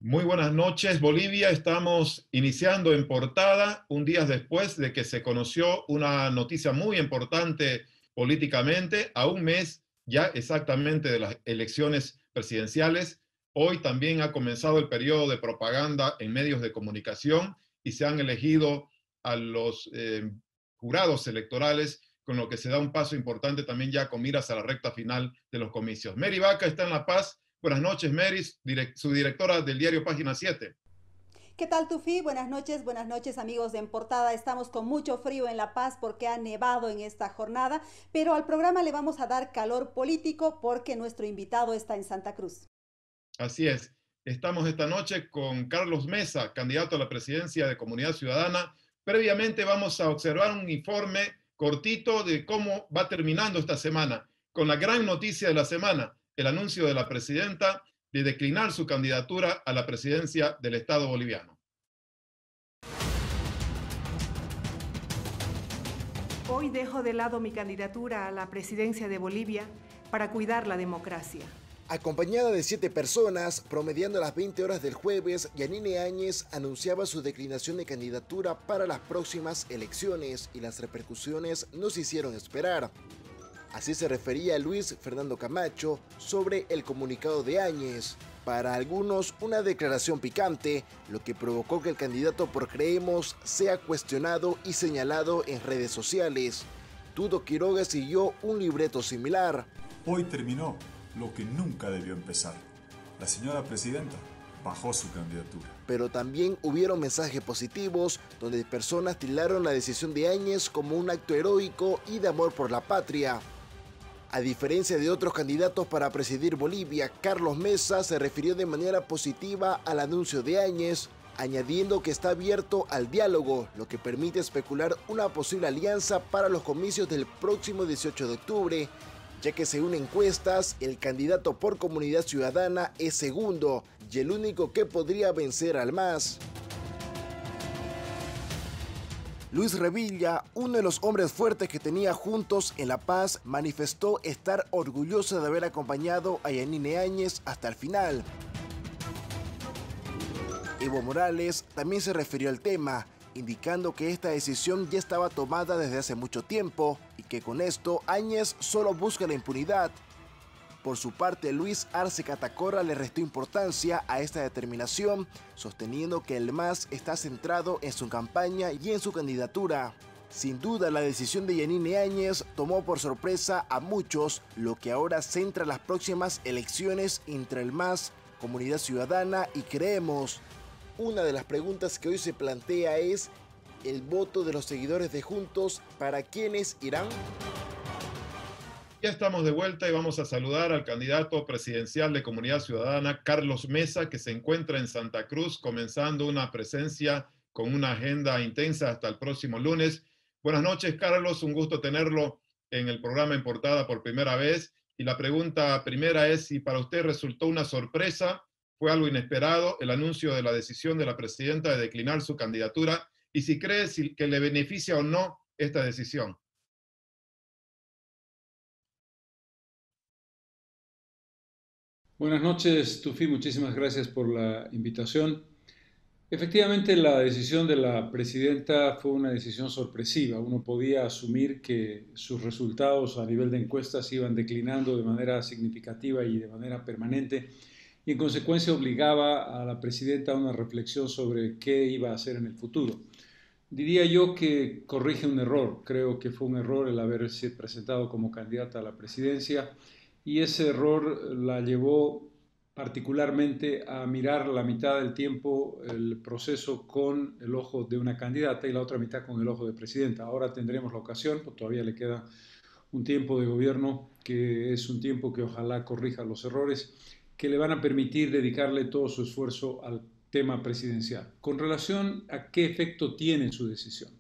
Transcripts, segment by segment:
Muy buenas noches, Bolivia. Estamos iniciando en portada un día después de que se conoció una noticia muy importante políticamente, a un mes ya exactamente de las elecciones presidenciales. Hoy también ha comenzado el periodo de propaganda en medios de comunicación y se han elegido a los jurados electorales, con lo que se da un paso importante también ya con miras a la recta final de los comicios. Mary Vaca está en La Paz. Buenas noches, Mary, su directora del diario Página 7. ¿Qué tal, Tufi? Buenas noches amigos de En Portada. Estamos con mucho frío en La Paz porque ha nevado en esta jornada, pero al programa le vamos a dar calor político porque nuestro invitado está en Santa Cruz. Así es. Estamos esta noche con Carlos Mesa, candidato a la presidencia de Comunidad Ciudadana. Previamente vamos a observar un informe cortito de cómo va terminando esta semana, con la gran noticia de la semana, el anuncio de la presidenta de declinar su candidatura a la presidencia del Estado boliviano. Hoy dejo de lado mi candidatura a la presidencia de Bolivia para cuidar la democracia. Acompañada de 7 personas, promediando las 20 horas del jueves, Yanine Áñez anunciaba su declinación de candidatura para las próximas elecciones y las repercusiones no se hicieron esperar. Así se refería Luis Fernando Camacho sobre el comunicado de Áñez. Para algunos, una declaración picante, lo que provocó que el candidato por Creemos sea cuestionado y señalado en redes sociales. Tudo Quiroga siguió un libreto similar. Hoy terminó lo que nunca debió empezar. La señora presidenta bajó su candidatura. Pero también hubieron mensajes positivos, donde personas tildaron la decisión de Áñez como un acto heroico y de amor por la patria. A diferencia de otros candidatos para presidir Bolivia, Carlos Mesa se refirió de manera positiva al anuncio de Áñez, añadiendo que está abierto al diálogo, lo que permite especular una posible alianza para los comicios del próximo 18 de octubre, ya que según encuestas, el candidato por Comunidad Ciudadana es segundo y el único que podría vencer al MAS. Luis Revilla, uno de los hombres fuertes que tenía Juntos en La Paz, manifestó estar orgulloso de haber acompañado a Yanine Áñez hasta el final. Evo Morales también se refirió al tema, indicando que esta decisión ya estaba tomada desde hace mucho tiempo y que con esto Áñez solo busca la impunidad. Por su parte, Luis Arce Catacora le restó importancia a esta determinación, sosteniendo que el MAS está centrado en su campaña y en su candidatura. Sin duda, la decisión de Yanine Áñez tomó por sorpresa a muchos, lo que ahora centra las próximas elecciones entre el MAS, Comunidad Ciudadana y Creemos. Una de las preguntas que hoy se plantea es: ¿el voto de los seguidores de Juntos para quiénes irán? Ya estamos de vuelta y vamos a saludar al candidato presidencial de Comunidad Ciudadana, Carlos Mesa, que se encuentra en Santa Cruz, comenzando una presencia con una agenda intensa hasta el próximo lunes. Buenas noches, Carlos, un gusto tenerlo en el programa En Portada por primera vez. Y la pregunta primera es si para usted resultó una sorpresa, fue algo inesperado el anuncio de la decisión de la presidenta de declinar su candidatura, y si cree que le beneficia o no esta decisión. Buenas noches, Tufi, muchísimas gracias por la invitación. Efectivamente, la decisión de la presidenta fue una decisión sorpresiva. Uno podía asumir que sus resultados a nivel de encuestas iban declinando de manera significativa y de manera permanente, y en consecuencia obligaba a la presidenta a una reflexión sobre qué iba a hacer en el futuro. Diría yo que corrige un error. Creo que fue un error el haberse presentado como candidata a la presidencia, y ese error la llevó particularmente a mirar la mitad del tiempo el proceso con el ojo de una candidata y la otra mitad con el ojo de presidenta. Ahora tendremos la ocasión, pues todavía le queda un tiempo de gobierno, que es un tiempo que ojalá corrija los errores, que le van a permitir dedicarle todo su esfuerzo al tema presidencial. Con relación a qué efecto tiene su decisión,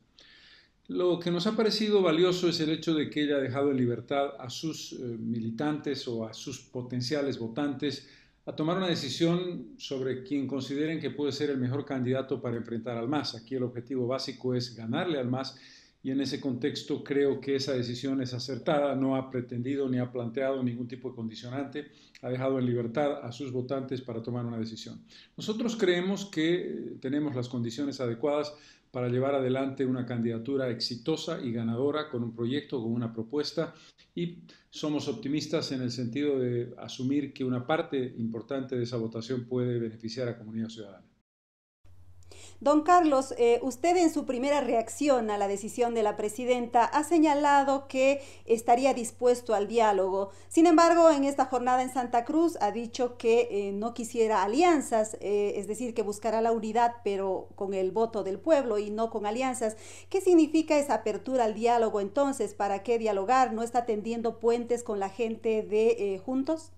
lo que nos ha parecido valioso es el hecho de que ella ha dejado en libertad a sus militantes o a sus potenciales votantes a tomar una decisión sobre quien consideren que puede ser el mejor candidato para enfrentar al MAS. Aquí el objetivo básico es ganarle al MAS, y en ese contexto creo que esa decisión es acertada, no ha pretendido ni ha planteado ningún tipo de condicionante, ha dejado en libertad a sus votantes para tomar una decisión. Nosotros creemos que tenemos las condiciones adecuadas para llevar adelante una candidatura exitosa y ganadora con un proyecto, con una propuesta, y somos optimistas en el sentido de asumir que una parte importante de esa votación puede beneficiar a la comunidad ciudadana. Don Carlos, usted en su primera reacción a la decisión de la presidenta ha señalado que estaría dispuesto al diálogo. Sin embargo, en esta jornada en Santa Cruz ha dicho que no quisiera alianzas, es decir, que buscará la unidad, pero con el voto del pueblo y no con alianzas. ¿Qué significa esa apertura al diálogo entonces? ¿Para qué dialogar? ¿No está tendiendo puentes con la gente de Juntos?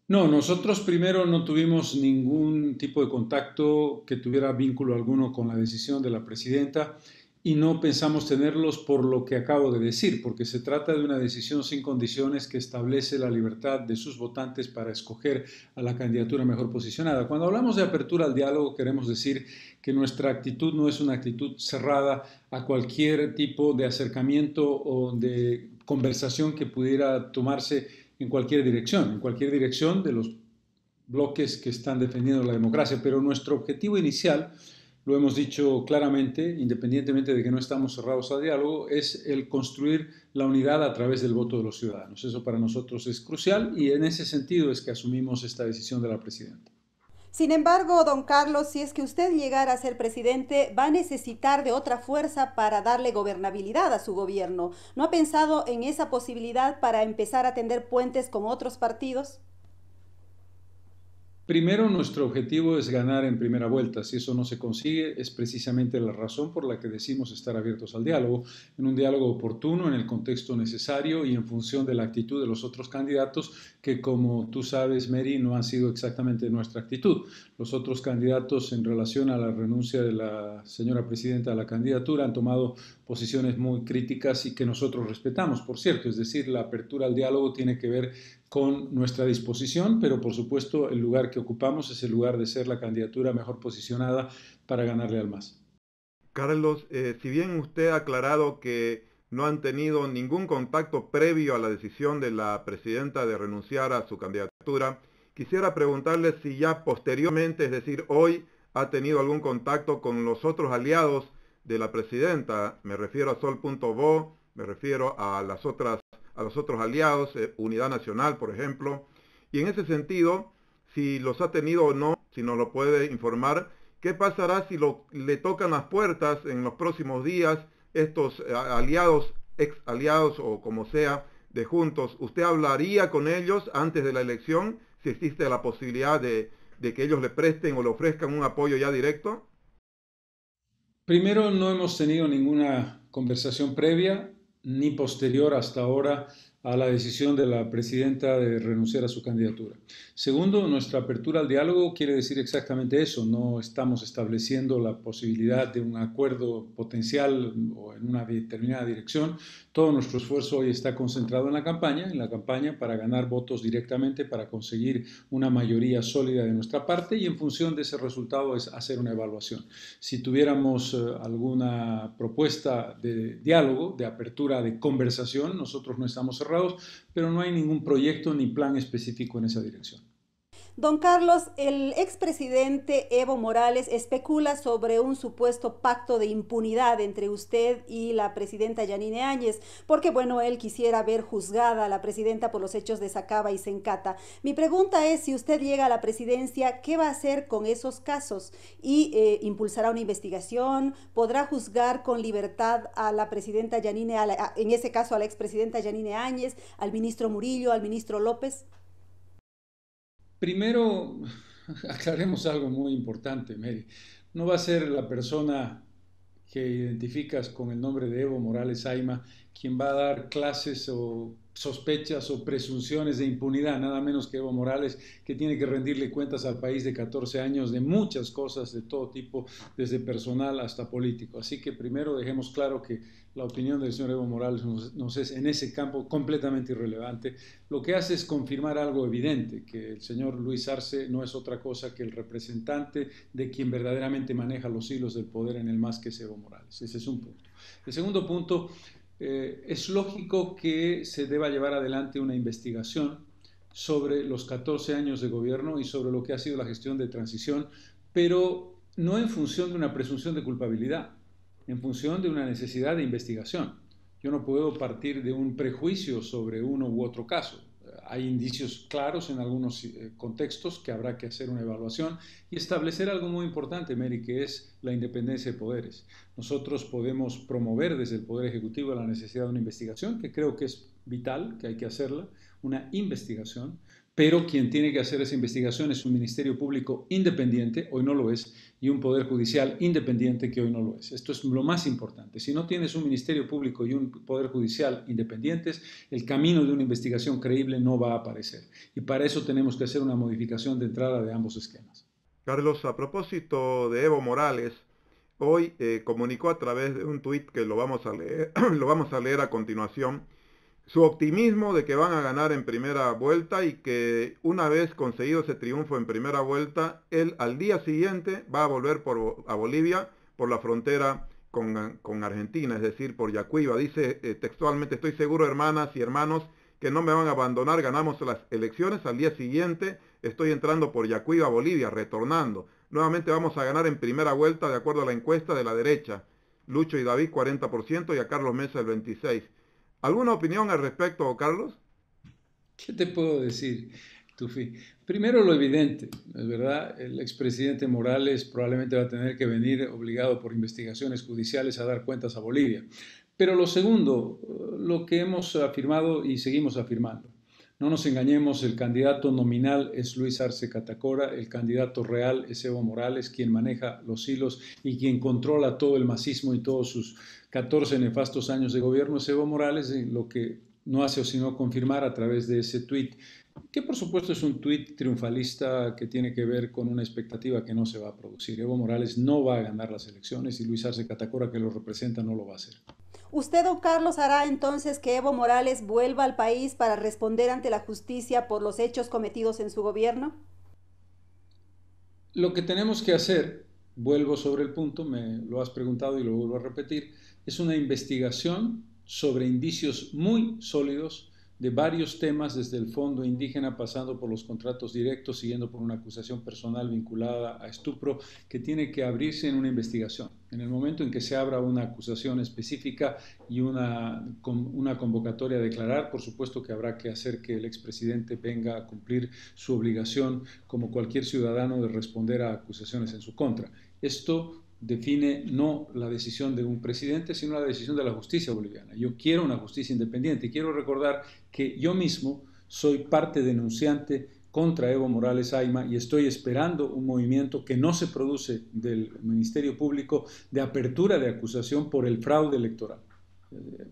No, nosotros primero no tuvimos ningún tipo de contacto que tuviera vínculo alguno con la decisión de la presidenta y no pensamos tenerlos por lo que acabo de decir, porque se trata de una decisión sin condiciones que establece la libertad de sus votantes para escoger a la candidatura mejor posicionada. Cuando hablamos de apertura al diálogo, queremos decir que nuestra actitud no es una actitud cerrada a cualquier tipo de acercamiento o de conversación que pudiera tomarse en cualquier dirección de los bloques que están defendiendo la democracia, pero nuestro objetivo inicial, lo hemos dicho claramente, independientemente de que no estamos cerrados al diálogo, es el construir la unidad a través del voto de los ciudadanos. Eso para nosotros es crucial y en ese sentido es que asumimos esta decisión de la presidenta. Sin embargo, don Carlos, si es que usted llegara a ser presidente, va a necesitar de otra fuerza para darle gobernabilidad a su gobierno. ¿No ha pensado en esa posibilidad para empezar a tender puentes con otros partidos? Primero, nuestro objetivo es ganar en primera vuelta. Si eso no se consigue, es precisamente la razón por la que decimos estar abiertos al diálogo, en un diálogo oportuno, en el contexto necesario y en función de la actitud de los otros candidatos, que como tú sabes, Mary, no ha sido exactamente nuestra actitud. Los otros candidatos en relación a la renuncia de la señora presidenta a la candidatura han tomado posiciones muy críticas y que nosotros respetamos, por cierto. Es decir, la apertura al diálogo tiene que ver con nuestra disposición, pero por supuesto el lugar que ocupamos es el lugar de ser la candidatura mejor posicionada para ganarle al MAS. Carlos, si bien usted ha aclarado que no han tenido ningún contacto previo a la decisión de la presidenta de renunciar a su candidatura, quisiera preguntarle si ya posteriormente, es decir, hoy, ha tenido algún contacto con los otros aliados de la presidenta. Me refiero a Sol.bo, me refiero a los otros aliados, Unidad Nacional, por ejemplo. Y en ese sentido, si los ha tenido o no, si nos lo puede informar, ¿qué pasará si le tocan las puertas en los próximos días estos aliados, ex aliados o como sea, de Juntos? ¿Usted hablaría con ellos antes de la elección si existe la posibilidad de que ellos le presten o le ofrezcan un apoyo ya directo? Primero, no hemos tenido ninguna conversación previa ni posterior hasta ahora a la decisión de la presidenta de renunciar a su candidatura. Segundo, nuestra apertura al diálogo quiere decir exactamente eso. No estamos estableciendo la posibilidad de un acuerdo potencial o en una determinada dirección. Todo nuestro esfuerzo hoy está concentrado en la campaña para ganar votos directamente, para conseguir una mayoría sólida de nuestra parte y en función de ese resultado es hacer una evaluación. Si tuviéramos alguna propuesta de diálogo, de apertura, de conversación, nosotros no estamos cerrados, pero no hay ningún proyecto ni plan específico en esa dirección. Don Carlos, el expresidente Evo Morales especula sobre un supuesto pacto de impunidad entre usted y la presidenta Yanine Áñez, porque bueno, él quisiera ver juzgada a la presidenta por los hechos de Sacaba y Sencata. Mi pregunta es, si usted llega a la presidencia, ¿qué va a hacer con esos casos? ¿Y impulsará una investigación? ¿Podrá juzgar con libertad a la presidenta Yanine, en ese caso a la expresidenta Yanine Áñez, al ministro Murillo, al ministro López? Primero, aclaremos algo muy importante, Mary. No va a ser la persona que identificas con el nombre de Evo Morales Ayma quien va a dar clases o sospechas o presunciones de impunidad, nada menos que Evo Morales, que tiene que rendirle cuentas al país de 14 años de muchas cosas de todo tipo, desde personal hasta político. Así que primero dejemos claro que la opinión del señor Evo Morales nos es en ese campo completamente irrelevante. Lo que hace es confirmar algo evidente, que el señor Luis Arce no es otra cosa que el representante de quien verdaderamente maneja los hilos del poder en el MAS, que es Evo Morales. Ese es un punto. El segundo punto, es lógico que se deba llevar adelante una investigación sobre los 14 años de gobierno y sobre lo que ha sido la gestión de transición, pero no en función de una presunción de culpabilidad, en función de una necesidad de investigación. Yo no puedo partir de un prejuicio sobre uno u otro caso. Hay indicios claros en algunos contextos que habrá que hacer una evaluación y establecer algo muy importante, Mary, que es la independencia de poderes. Nosotros podemos promover desde el Poder Ejecutivo la necesidad de una investigación, que creo que es vital, que hay que hacerla, una investigación, pero quien tiene que hacer esa investigación es un Ministerio Público independiente, hoy no lo es, y un Poder Judicial independiente, que hoy no lo es. Esto es lo más importante. Si no tienes un Ministerio Público y un Poder Judicial independientes, el camino de una investigación creíble no va a aparecer. Y para eso tenemos que hacer una modificación de entrada de ambos esquemas. Carlos, a propósito de Evo Morales, hoy comunicó a través de un tuit que lo vamos a leer a continuación, su optimismo de que van a ganar en primera vuelta y que una vez conseguido ese triunfo en primera vuelta, él al día siguiente va a volver a Bolivia por la frontera con Argentina, es decir, por Yacuiba. Dice textualmente: estoy seguro, hermanas y hermanos, que no me van a abandonar, ganamos las elecciones, al día siguiente estoy entrando por Yacuiba, Bolivia, retornando. Nuevamente vamos a ganar en primera vuelta de acuerdo a la encuesta de la derecha. Lucho y David 40% y a Carlos Mesa el 26%. ¿Alguna opinión al respecto, Carlos? ¿Qué te puedo decir, Tufi? Primero lo evidente, es verdad, el expresidente Morales probablemente va a tener que venir obligado por investigaciones judiciales a dar cuentas a Bolivia. Pero lo segundo, lo que hemos afirmado y seguimos afirmando. No nos engañemos, el candidato nominal es Luis Arce Catacora, el candidato real es Evo Morales, quien maneja los hilos y quien controla todo el masismo y todos sus 14 nefastos años de gobierno es Evo Morales, lo que no hace sino confirmar a través de ese tuit, que por supuesto es un tuit triunfalista que tiene que ver con una expectativa que no se va a producir. Evo Morales no va a ganar las elecciones y Luis Arce Catacora, que lo representa, no lo va a hacer. ¿Usted, don Carlos, hará entonces que Evo Morales vuelva al país para responder ante la justicia por los hechos cometidos en su gobierno? Lo que tenemos que hacer, vuelvo sobre el punto, me lo has preguntado y lo vuelvo a repetir, es una investigación sobre indicios muy sólidos de varios temas, desde el fondo indígena, pasando por los contratos directos, siguiendo por una acusación personal vinculada a estupro, que tiene que abrirse en una investigación. En el momento en que se abra una acusación específica y una convocatoria a declarar, por supuesto que habrá que hacer que el expresidente venga a cumplir su obligación, como cualquier ciudadano, de responder a acusaciones en su contra. Esto define no la decisión de un presidente, sino la decisión de la justicia boliviana. Yo quiero una justicia independiente y quiero recordar que yo mismo soy parte denunciante contra Evo Morales Ayma y estoy esperando un movimiento que no se produce del Ministerio Público de apertura de acusación por el fraude electoral.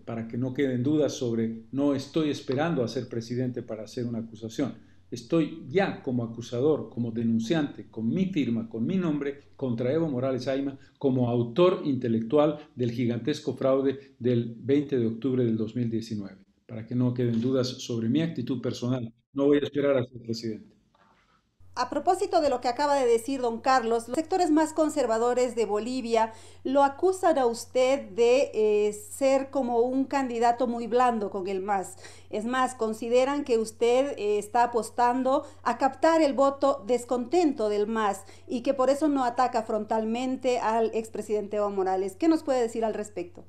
Para que no queden dudas sobre, no estoy esperando a ser presidente para hacer una acusación. Estoy ya como acusador, como denunciante, con mi firma, con mi nombre, contra Evo Morales Ayma, como autor intelectual del gigantesco fraude del 20 de octubre del 2019. Para que no queden dudas sobre mi actitud personal. No voy a esperar a ser presidente. A propósito de lo que acaba de decir don Carlos, los sectores más conservadores de Bolivia lo acusan a usted de ser como un candidato muy blando con el MAS. Es más, consideran que usted está apostando a captar el voto descontento del MAS y que por eso no ataca frontalmente al expresidente Evo Morales. ¿Qué nos puede decir al respecto?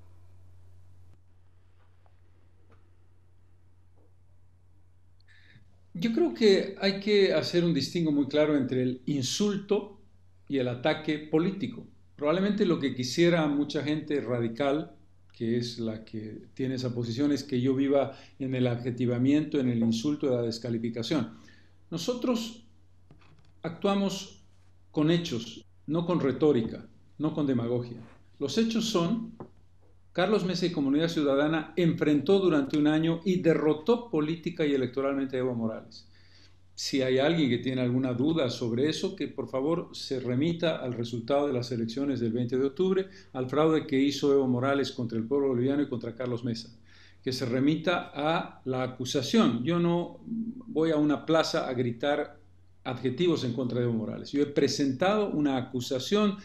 Yo creo que hay que hacer un distingo muy claro entre el insulto y el ataque político. Probablemente lo que quisiera mucha gente radical, que es la que tiene esa posición, es que yo viva en el adjetivamiento, en el insulto, en la descalificación. Nosotros actuamos con hechos, no con retórica, no con demagogia. Los hechos son Carlos Mesa y Comunidad Ciudadana enfrentó durante un año y derrotó política y electoralmente a Evo Morales. Si hay alguien que tiene alguna duda sobre eso, que por favor se remita al resultado de las elecciones del 20 de octubre, al fraude que hizo Evo Morales contra el pueblo boliviano y contra Carlos Mesa. Que se remita a la acusación. Yo no voy a una plaza a gritar adjetivos en contra de Evo Morales. Yo he presentado una acusación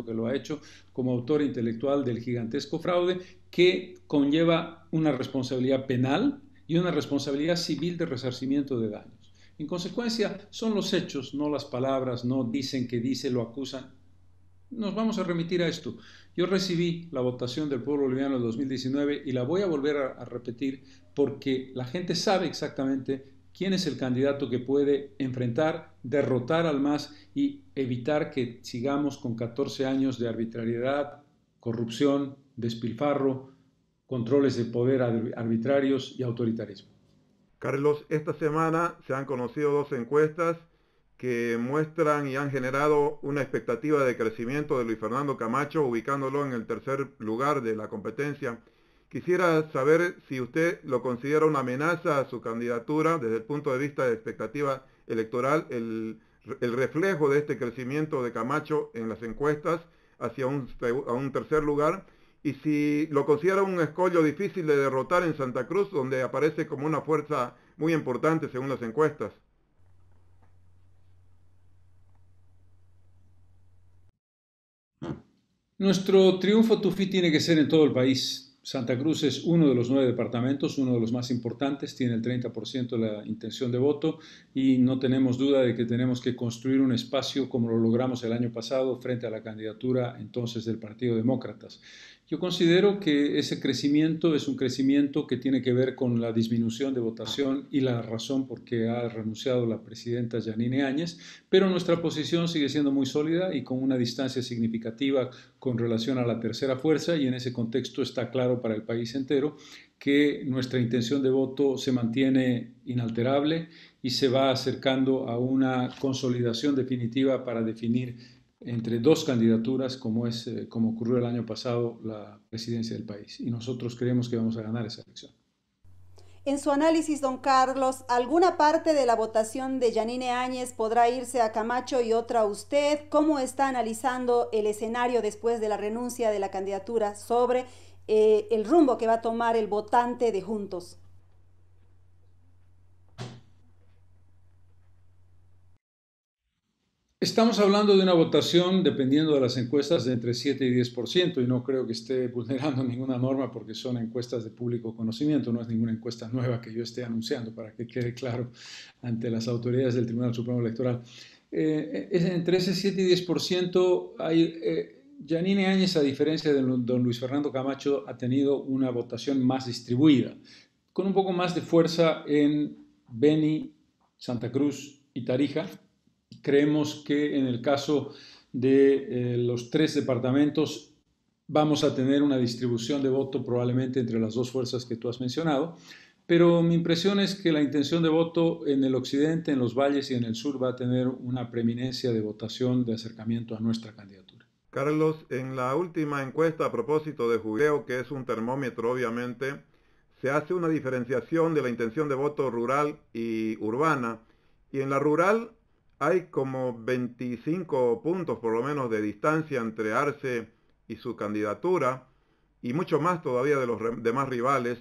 que lo ha hecho como autor intelectual del gigantesco fraude que conlleva una responsabilidad penal y una responsabilidad civil de resarcimiento de daños. En consecuencia, son los hechos, no las palabras, no dicen que dice, lo acusan. Nos vamos a remitir a esto. Yo recibí la votación del pueblo boliviano en 2019 y la voy a volver a repetir porque la gente sabe exactamente quién es el candidato que puede enfrentar, derrotar al MAS y evitar que sigamos con 14 años de arbitrariedad, corrupción, despilfarro, controles de poder arbitrarios y autoritarismo. Carlos, esta semana se han conocido dos encuestas que muestran y han generado una expectativa de crecimiento de Luis Fernando Camacho, ubicándolo en el tercer lugar de la competencia. Quisiera saber si usted lo considera una amenaza a su candidatura desde el punto de vista de expectativa electoral, el reflejo de este crecimiento de Camacho en las encuestas hacia a un tercer lugar, y si lo considera un escollo difícil de derrotar en Santa Cruz, donde aparece como una fuerza muy importante según las encuestas. Nuestro triunfo, Tufí, tiene que ser en todo el país. Santa Cruz es uno de los 9 departamentos, uno de los más importantes, tiene el 30% de la intención de voto y no tenemos duda de que tenemos que construir un espacio como lo logramos el año pasado frente a la candidatura entonces del Partido Demócratas. Yo considero que ese crecimiento es un crecimiento que tiene que ver con la disminución de votación y la razón por qué ha renunciado la presidenta Yanine Áñez, pero nuestra posición sigue siendo muy sólida y con una distancia significativa con relación a la tercera fuerza, y en ese contexto está claro para el país entero que nuestra intención de voto se mantiene inalterable y se va acercando a una consolidación definitiva para definir entre dos candidaturas, como ocurrió el año pasado, la presidencia del país. Y nosotros creemos que vamos a ganar esa elección. En su análisis, don Carlos, ¿alguna parte de la votación de Yanine Áñez podrá irse a Camacho y otra a usted? ¿Cómo está analizando el escenario después de la renuncia de la candidatura sobre el rumbo que va a tomar el votante de Juntos? Estamos hablando de una votación, dependiendo de las encuestas, de entre 7 y 10%, y no creo que esté vulnerando ninguna norma porque son encuestas de público conocimiento, no es ninguna encuesta nueva que yo esté anunciando, para que quede claro ante las autoridades del Tribunal Supremo Electoral. Entre ese 7 y 10% Yanine Áñez, a diferencia de don Luis Fernando Camacho, ha tenido una votación más distribuida, con un poco más de fuerza en Beni, Santa Cruz y Tarija. Creemos que en el caso de los 3 departamentos vamos a tener una distribución de voto probablemente entre las dos fuerzas que tú has mencionado, pero mi impresión es que la intención de voto en el occidente, en los valles y en el sur va a tener una preeminencia de votación de acercamiento a nuestra candidatura. Carlos, en la última encuesta a propósito de Jubileo, que es un termómetro obviamente, se hace una diferenciación de la intención de voto rural y urbana, y en la rural hay como 25 puntos por lo menos de distancia entre Arce y su candidatura, y mucho más todavía de los demás rivales.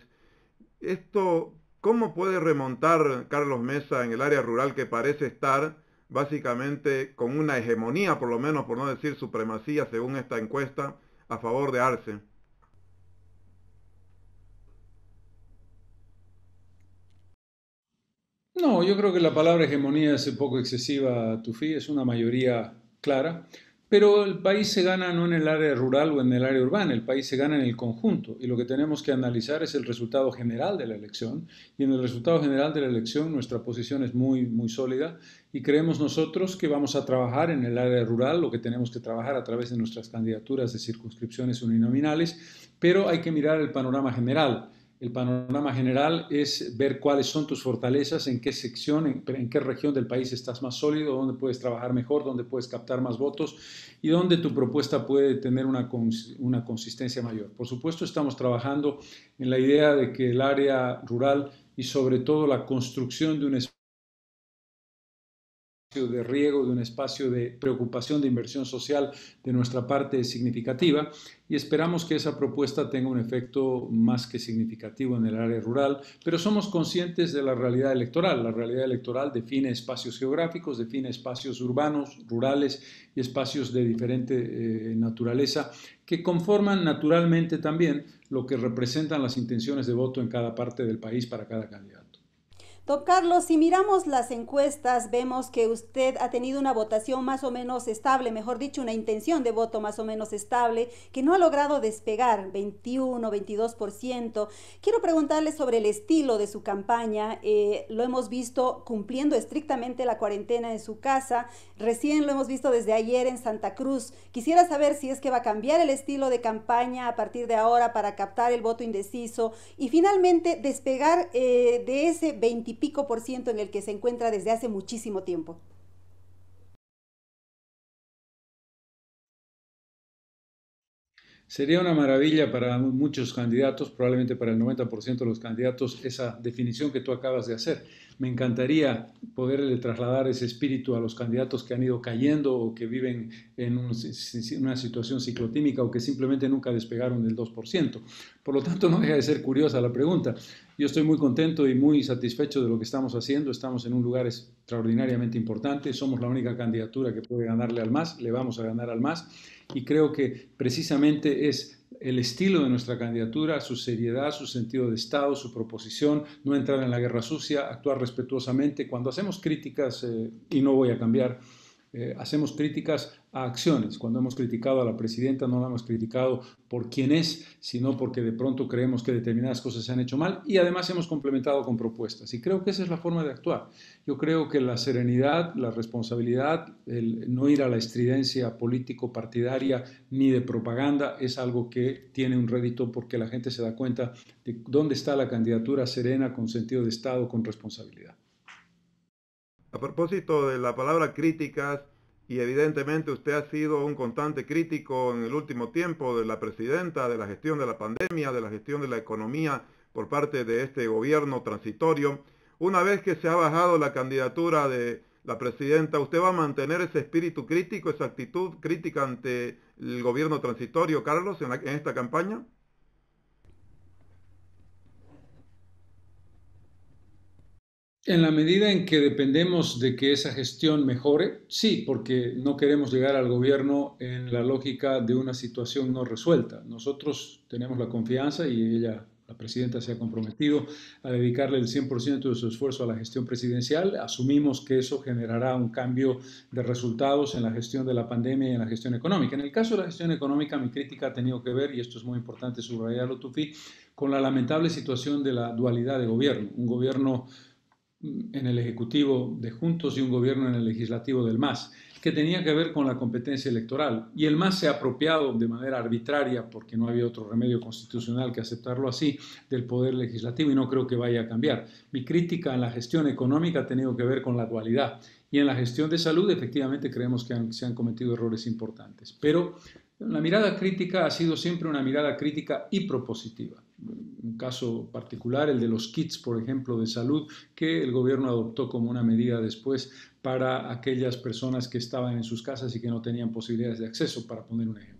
Esto, ¿cómo puede remontar Carlos Mesa en el área rural, que parece estar básicamente con una hegemonía, por lo menos por no decir supremacía, según esta encuesta, a favor de Arce? No, yo creo que la palabra hegemonía es un poco excesiva, Tufí, es una mayoría clara, pero el país se gana no en el área rural o en el área urbana, el país se gana en el conjunto, y lo que tenemos que analizar es el resultado general de la elección, y en el resultado general de la elección nuestra posición es muy, muy sólida, y creemos nosotros que vamos a trabajar en el área rural, lo que tenemos que trabajar a través de nuestras candidaturas de circunscripciones uninominales, pero hay que mirar el panorama general. El panorama general es ver cuáles son tus fortalezas, en qué sección, en qué región del país estás más sólido, dónde puedes trabajar mejor, dónde puedes captar más votos y dónde tu propuesta puede tener una consistencia mayor. Por supuesto, estamos trabajando en la idea de que el área rural y sobre todo la construcción de un espacio de riego, de un espacio de preocupación de inversión social de nuestra parte es significativa y esperamos que esa propuesta tenga un efecto más que significativo en el área rural, pero somos conscientes de la realidad electoral. La realidad electoral define espacios geográficos, define espacios urbanos, rurales y espacios de diferente naturaleza que conforman naturalmente también lo que representan las intenciones de voto en cada parte del país para cada candidato. Don Carlos, si miramos las encuestas, vemos que usted ha tenido una votación más o menos estable, mejor dicho, una intención de voto más o menos estable, que no ha logrado despegar, 21, 22%. Quiero preguntarle sobre el estilo de su campaña. Lo hemos visto cumpliendo estrictamente la cuarentena en su casa. Recién lo hemos visto desde ayer en Santa Cruz. Quisiera saber si es que va a cambiar el estilo de campaña a partir de ahora para captar el voto indeciso y finalmente despegar de ese 20 y pico por ciento en el que se encuentra desde hace muchísimo tiempo. Sería una maravilla para muchos candidatos, probablemente para el 90% de los candidatos, esa definición que tú acabas de hacer. Me encantaría poderle trasladar ese espíritu a los candidatos que han ido cayendo o que viven en una situación ciclotímica o que simplemente nunca despegaron del 2%. Por lo tanto, no deja de ser curiosa la pregunta. Yo estoy muy contento y muy satisfecho de lo que estamos haciendo. Estamos en un lugar extraordinariamente importante. Somos la única candidatura que puede ganarle al MAS. Le vamos a ganar al MAS. Y creo que precisamente es el estilo de nuestra candidatura, su seriedad, su sentido de Estado, su proposición, no entrar en la guerra sucia, actuar respetuosamente. Cuando hacemos críticas, y no voy a cambiar, hacemos críticas a acciones. Cuando hemos criticado a la presidenta, no la hemos criticado por quién es, sino porque de pronto creemos que determinadas cosas se han hecho mal y además hemos complementado con propuestas. Y creo que esa es la forma de actuar. Yo creo que la serenidad, la responsabilidad, el no ir a la estridencia político-partidaria ni de propaganda es algo que tiene un rédito porque la gente se da cuenta de dónde está la candidatura serena, con sentido de Estado, con responsabilidad. A propósito de la palabra críticas, y evidentemente usted ha sido un constante crítico en el último tiempo de la presidenta, de la gestión de la pandemia, de la gestión de la economía por parte de este gobierno transitorio. Una vez que se ha bajado la candidatura de la presidenta, ¿usted va a mantener ese espíritu crítico, esa actitud crítica ante el gobierno transitorio, Carlos, en esta campaña? En la medida en que dependemos de que esa gestión mejore, sí, porque no queremos llegar al gobierno en la lógica de una situación no resuelta. Nosotros tenemos la confianza y ella, la presidenta, se ha comprometido a dedicarle el 100% de su esfuerzo a la gestión presidencial. Asumimos que eso generará un cambio de resultados en la gestión de la pandemia y en la gestión económica. En el caso de la gestión económica, mi crítica ha tenido que ver, y esto es muy importante subrayarlo, Tufi, con la lamentable situación de la dualidad de gobierno. Un gobierno en el Ejecutivo de Juntos y un gobierno en el Legislativo del MAS, que tenía que ver con la competencia electoral. Y el MAS se ha apropiado de manera arbitraria, porque no había otro remedio constitucional que aceptarlo así, del poder legislativo y no creo que vaya a cambiar. Mi crítica en la gestión económica ha tenido que ver con la dualidad. Y en la gestión de salud, efectivamente, creemos que se han cometido errores importantes. Pero la mirada crítica ha sido siempre una mirada crítica y propositiva. Un caso particular, el de los kits, por ejemplo, de salud, que el gobierno adoptó como una medida después para aquellas personas que estaban en sus casas y que no tenían posibilidades de acceso, para poner un ejemplo.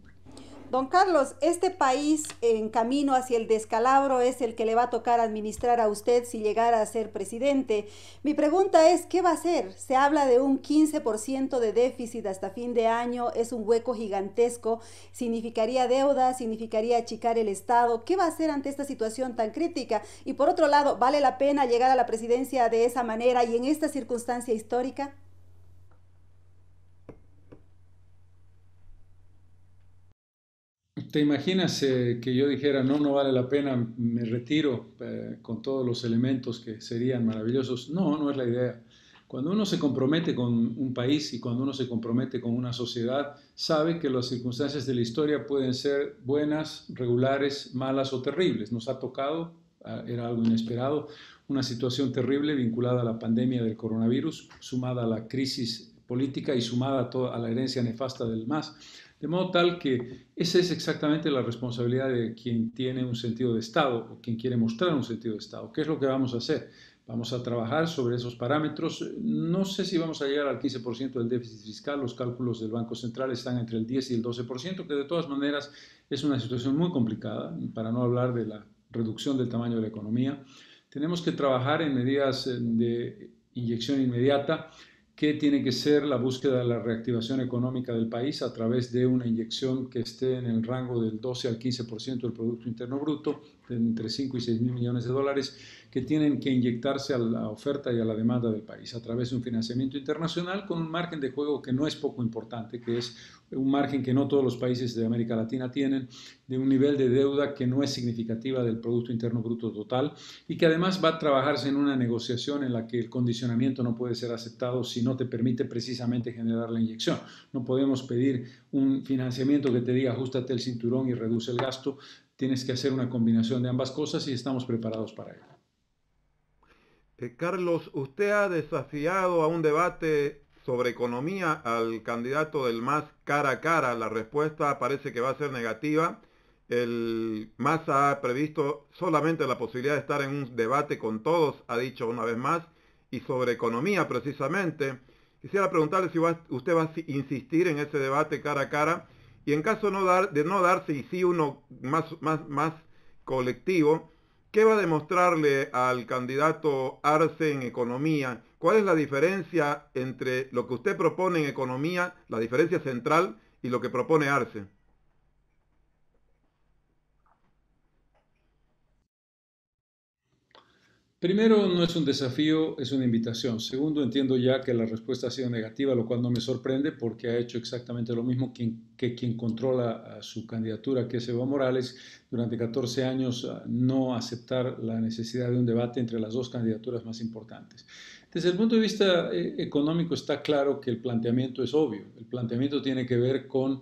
Don Carlos, este país en camino hacia el descalabro es el que le va a tocar administrar a usted si llegara a ser presidente. Mi pregunta es, ¿qué va a hacer? Se habla de un 15% de déficit hasta fin de año, es un hueco gigantesco, significaría deuda, significaría achicar el Estado. ¿Qué va a hacer ante esta situación tan crítica? Y por otro lado, ¿vale la pena llegar a la presidencia de esa manera y en esta circunstancia histórica? ¿Te imaginas que yo dijera, no vale la pena, me retiro con todos los elementos que serían maravillosos? No, no es la idea. Cuando uno se compromete con un país y cuando uno se compromete con una sociedad, sabe que las circunstancias de la historia pueden ser buenas, regulares, malas o terribles. Nos ha tocado era algo inesperado, una situación terrible vinculada a la pandemia del coronavirus, sumada a la crisis política y sumada a la herencia nefasta del MAS. De modo tal que esa es exactamente la responsabilidad de quien tiene un sentido de Estado o quien quiere mostrar un sentido de Estado. ¿Qué es lo que vamos a hacer? Vamos a trabajar sobre esos parámetros. No sé si vamos a llegar al 15% del déficit fiscal. Los cálculos del Banco Central están entre el 10 y el 12%, que de todas maneras es una situación muy complicada, para no hablar de la reducción del tamaño de la economía. Tenemos que trabajar en medidas de inyección inmediata, que tiene que ser la búsqueda de la reactivación económica del país a través de una inyección que esté en el rango del 12 al 15% del Producto Interno Bruto, de entre 5 y 6 mil millones de dólares, que tienen que inyectarse a la oferta y a la demanda del país a través de un financiamiento internacional con un margen de juego que no es poco importante, que es un margen que no todos los países de América Latina tienen, de un nivel de deuda que no es significativa del Producto Interno Bruto total y que además va a trabajarse en una negociación en la que el condicionamiento no puede ser aceptado si no te permite precisamente generar la inyección. No podemos pedir un financiamiento que te diga ajustate el cinturón y reduce el gasto. Tienes que hacer una combinación de ambas cosas y estamos preparados para ello. Carlos, usted ha desafiado a un debate sobre economía al candidato del MAS cara a cara. La respuesta parece que va a ser negativa. El MAS ha previsto solamente la posibilidad de estar en un debate con todos, ha dicho una vez más, y sobre economía precisamente. Quisiera preguntarle si usted va a insistir en ese debate cara a cara, y en caso de no darse, y sí uno más colectivo, ¿qué va a demostrarle al candidato Arce en economía? ¿Cuál es la diferencia entre lo que usted propone en economía, la diferencia central, y lo que propone Arce? Primero, no es un desafío, es una invitación. Segundo, entiendo ya que la respuesta ha sido negativa, lo cual no me sorprende porque ha hecho exactamente lo mismo que quien controla su candidatura, que es Evo Morales, durante 14 años no aceptar la necesidad de un debate entre las dos candidaturas más importantes. Desde el punto de vista económico está claro que el planteamiento es obvio. El planteamiento tiene que ver con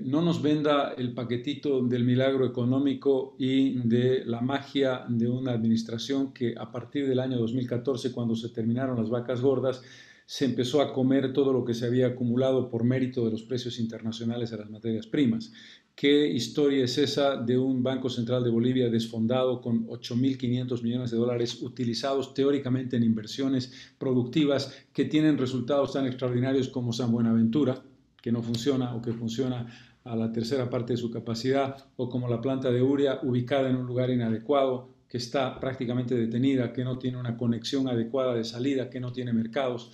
no nos venda el paquetito del milagro económico y de la magia de una administración que a partir del año 2014, cuando se terminaron las vacas gordas, se empezó a comer todo lo que se había acumulado por mérito de los precios internacionales a las materias primas. ¿Qué historia es esa de un Banco Central de Bolivia desfondado con 8.500 millones de dólares utilizados teóricamente en inversiones productivas que tienen resultados tan extraordinarios como San Buenaventura, que no funciona o que funciona a la tercera parte de su capacidad, o como la planta de Uria ubicada en un lugar inadecuado, que está prácticamente detenida, que no tiene una conexión adecuada de salida, que no tiene mercados,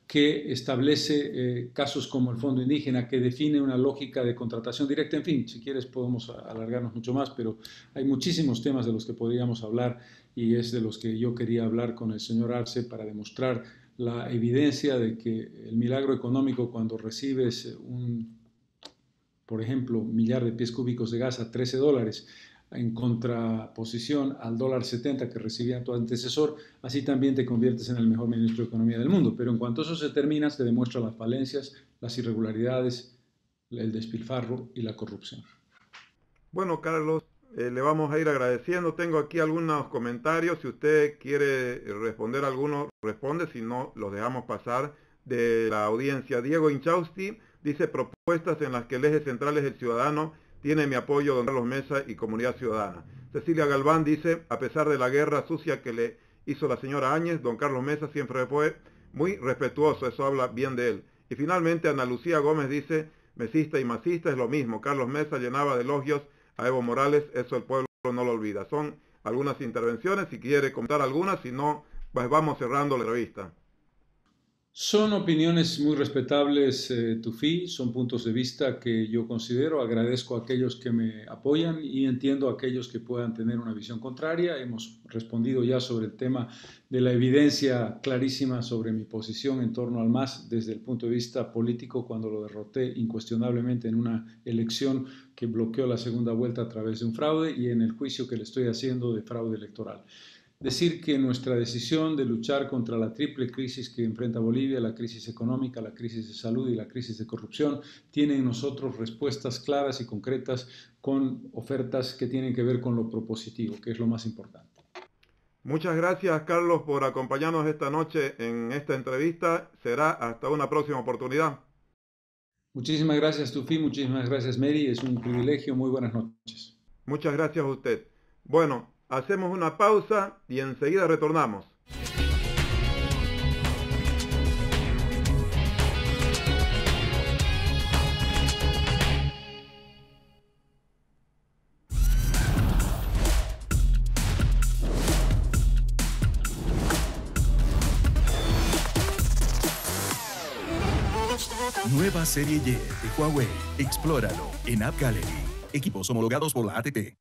que establece casos como el Fondo Indígena, que define una lógica de contratación directa. En fin, si quieres podemos alargarnos mucho más, pero hay muchísimos temas de los que podríamos hablar y es de los que yo quería hablar con el señor Arce para demostrar la evidencia de que el milagro económico, cuando recibes por ejemplo, millar de pies cúbicos de gas a $13, en contraposición al $1.70 que recibía tu antecesor, así también te conviertes en el mejor ministro de Economía del mundo. Pero en cuanto eso se termina, se demuestran las falencias, las irregularidades, el despilfarro y la corrupción. Bueno, Carlos, le vamos a ir agradeciendo. Tengo aquí algunos comentarios. Si usted quiere responder algunos, responde. Si no, los dejamos pasar de la audiencia. Diego Inchausti dice: propuestas en las que el eje central es el ciudadano. Tiene mi apoyo don Carlos Mesa y Comunidad Ciudadana. Cecilia Galván dice: a pesar de la guerra sucia que le hizo la señora Áñez, don Carlos Mesa siempre fue muy respetuoso. Eso habla bien de él. Y finalmente Ana Lucía Gómez dice: mesista y masista es lo mismo. Carlos Mesa llenaba de elogios a Evo Morales, eso el pueblo no lo olvida. Son algunas intervenciones, si quiere comentar algunas, si no, pues vamos cerrando la entrevista. Son opiniones muy respetables, Tufi, son puntos de vista que yo considero. Agradezco a aquellos que me apoyan y entiendo a aquellos que puedan tener una visión contraria. Hemos respondido ya sobre el tema de la evidencia clarísima sobre mi posición en torno al MAS desde el punto de vista político, cuando lo derroté incuestionablemente en una elección que bloqueó la segunda vuelta a través de un fraude, y en el juicio que le estoy haciendo de fraude electoral. Decir que nuestra decisión de luchar contra la triple crisis que enfrenta Bolivia, la crisis económica, la crisis de salud y la crisis de corrupción, tiene en nosotros respuestas claras y concretas con ofertas que tienen que ver con lo propositivo, que es lo más importante. Muchas gracias, Carlos, por acompañarnos esta noche en esta entrevista. Será hasta una próxima oportunidad. Muchísimas gracias, Tufi. Muchísimas gracias, Mary. Es un privilegio. Muy buenas noches. Muchas gracias a usted. Bueno, hacemos una pausa y enseguida retornamos. Nueva serie Y de Huawei. Explóralo en App Gallery. Equipos homologados por la ATT.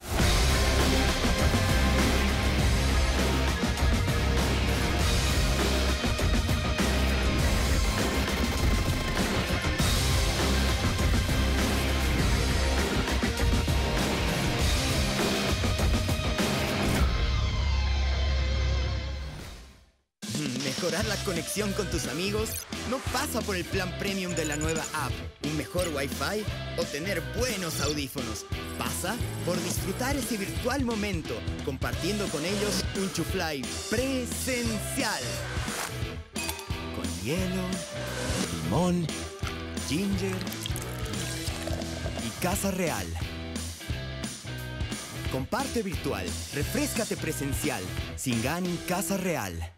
Mejorar la conexión con tus amigos no pasa por el plan premium de la nueva app, un mejor Wi-Fi o tener buenos audífonos. Pasa por disfrutar ese virtual momento, compartiendo con ellos un chuflay presencial. Con hielo, limón, ginger y casa real. Comparte virtual, refréscate presencial. Singan Casa Real.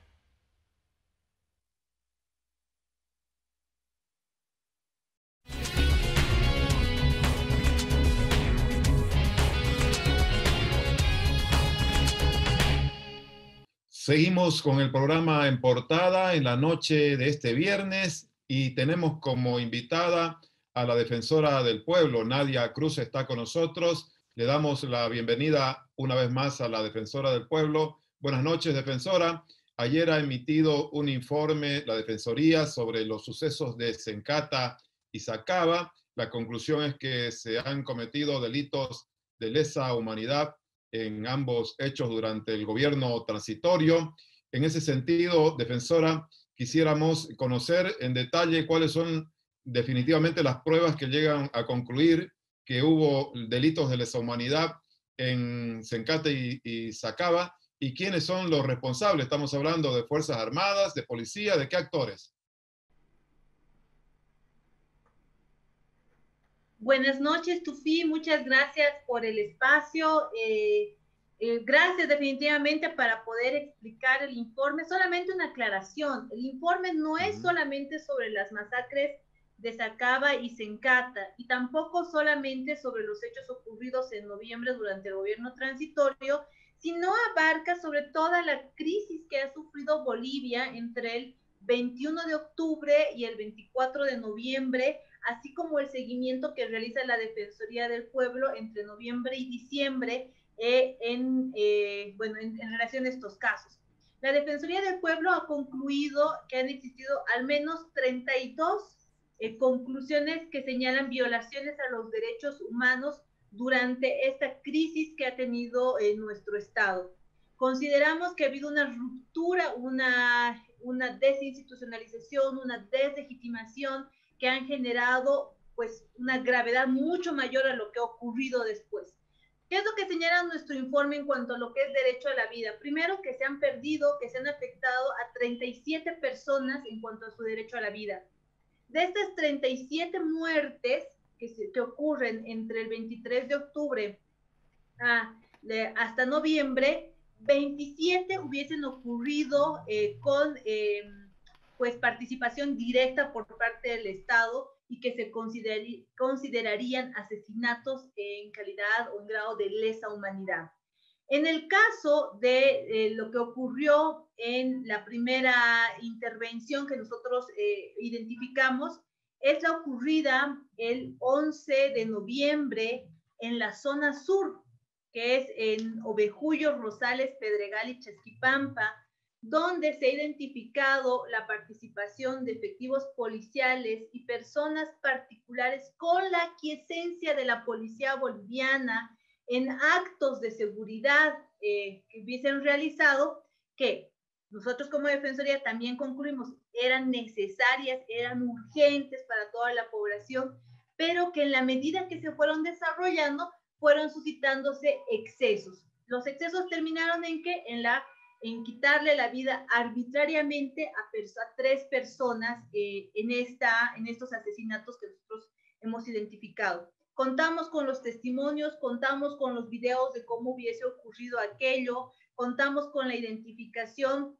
Seguimos con el programa En Portada en la noche de este viernes y tenemos como invitada a la defensora del pueblo, Nadia Cruz, está con nosotros. Le damos la bienvenida una vez más a la defensora del pueblo. Buenas noches, defensora. Ayer ha emitido un informe la Defensoría sobre los sucesos de Sencata y Sacaba. La conclusión es que se han cometido delitos de lesa humanidad en ambos hechos durante el gobierno transitorio. En ese sentido, defensora, quisiéramos conocer en detalle cuáles son definitivamente las pruebas que llegan a concluir que hubo delitos de lesa humanidad en Sencate y Sacaba, y quiénes son los responsables. Estamos hablando de Fuerzas Armadas, de policía, ¿de qué actores? Buenas noches, Tufi, muchas gracias por el espacio. Gracias definitivamente para poder explicar el informe. Solamente una aclaración, el informe no es solamente sobre las masacres de Sacaba y Sencata, y tampoco solamente sobre los hechos ocurridos en noviembre durante el gobierno transitorio, sino abarca sobre toda la crisis que ha sufrido Bolivia entre el 21 de octubre y el 24 de noviembre, así como el seguimiento que realiza la Defensoría del Pueblo entre noviembre y diciembre en relación a estos casos. La Defensoría del Pueblo ha concluido que han existido al menos 32 conclusiones que señalan violaciones a los derechos humanos durante esta crisis que ha tenido nuestro Estado. Consideramos que ha habido una ruptura, una desinstitucionalización, una deslegitimación que han generado pues una gravedad mucho mayor a lo que ha ocurrido después. ¿Qué es lo que señala nuestro informe en cuanto a lo que es derecho a la vida? Primero, que se han perdido, que se han afectado a 37 personas en cuanto a su derecho a la vida. De estas 37 muertes que ocurren entre el 23 de octubre hasta noviembre, 27 hubiesen ocurrido con pues participación directa por parte del Estado y que se considerarían asesinatos en calidad o en grado de lesa humanidad. En el caso de lo que ocurrió en la primera intervención que nosotros identificamos, es la ocurrida el 11 de noviembre en la zona sur, que es en Ovejuyo, Rosales, Pedregal y Chasquipampa, donde se ha identificado la participación de efectivos policiales y personas particulares con la aquiescencia de la policía boliviana en actos de seguridad que hubiesen realizado, que nosotros como Defensoría también concluimos eran necesarias, eran urgentes para toda la población, pero que en la medida que se fueron desarrollando, fueron suscitándose excesos. Los excesos terminaron en que en la en quitarle la vida arbitrariamente a 3 personas en estos asesinatos que nosotros hemos identificado. Contamos con los testimonios, contamos con los videos de cómo hubiese ocurrido aquello, contamos con la identificación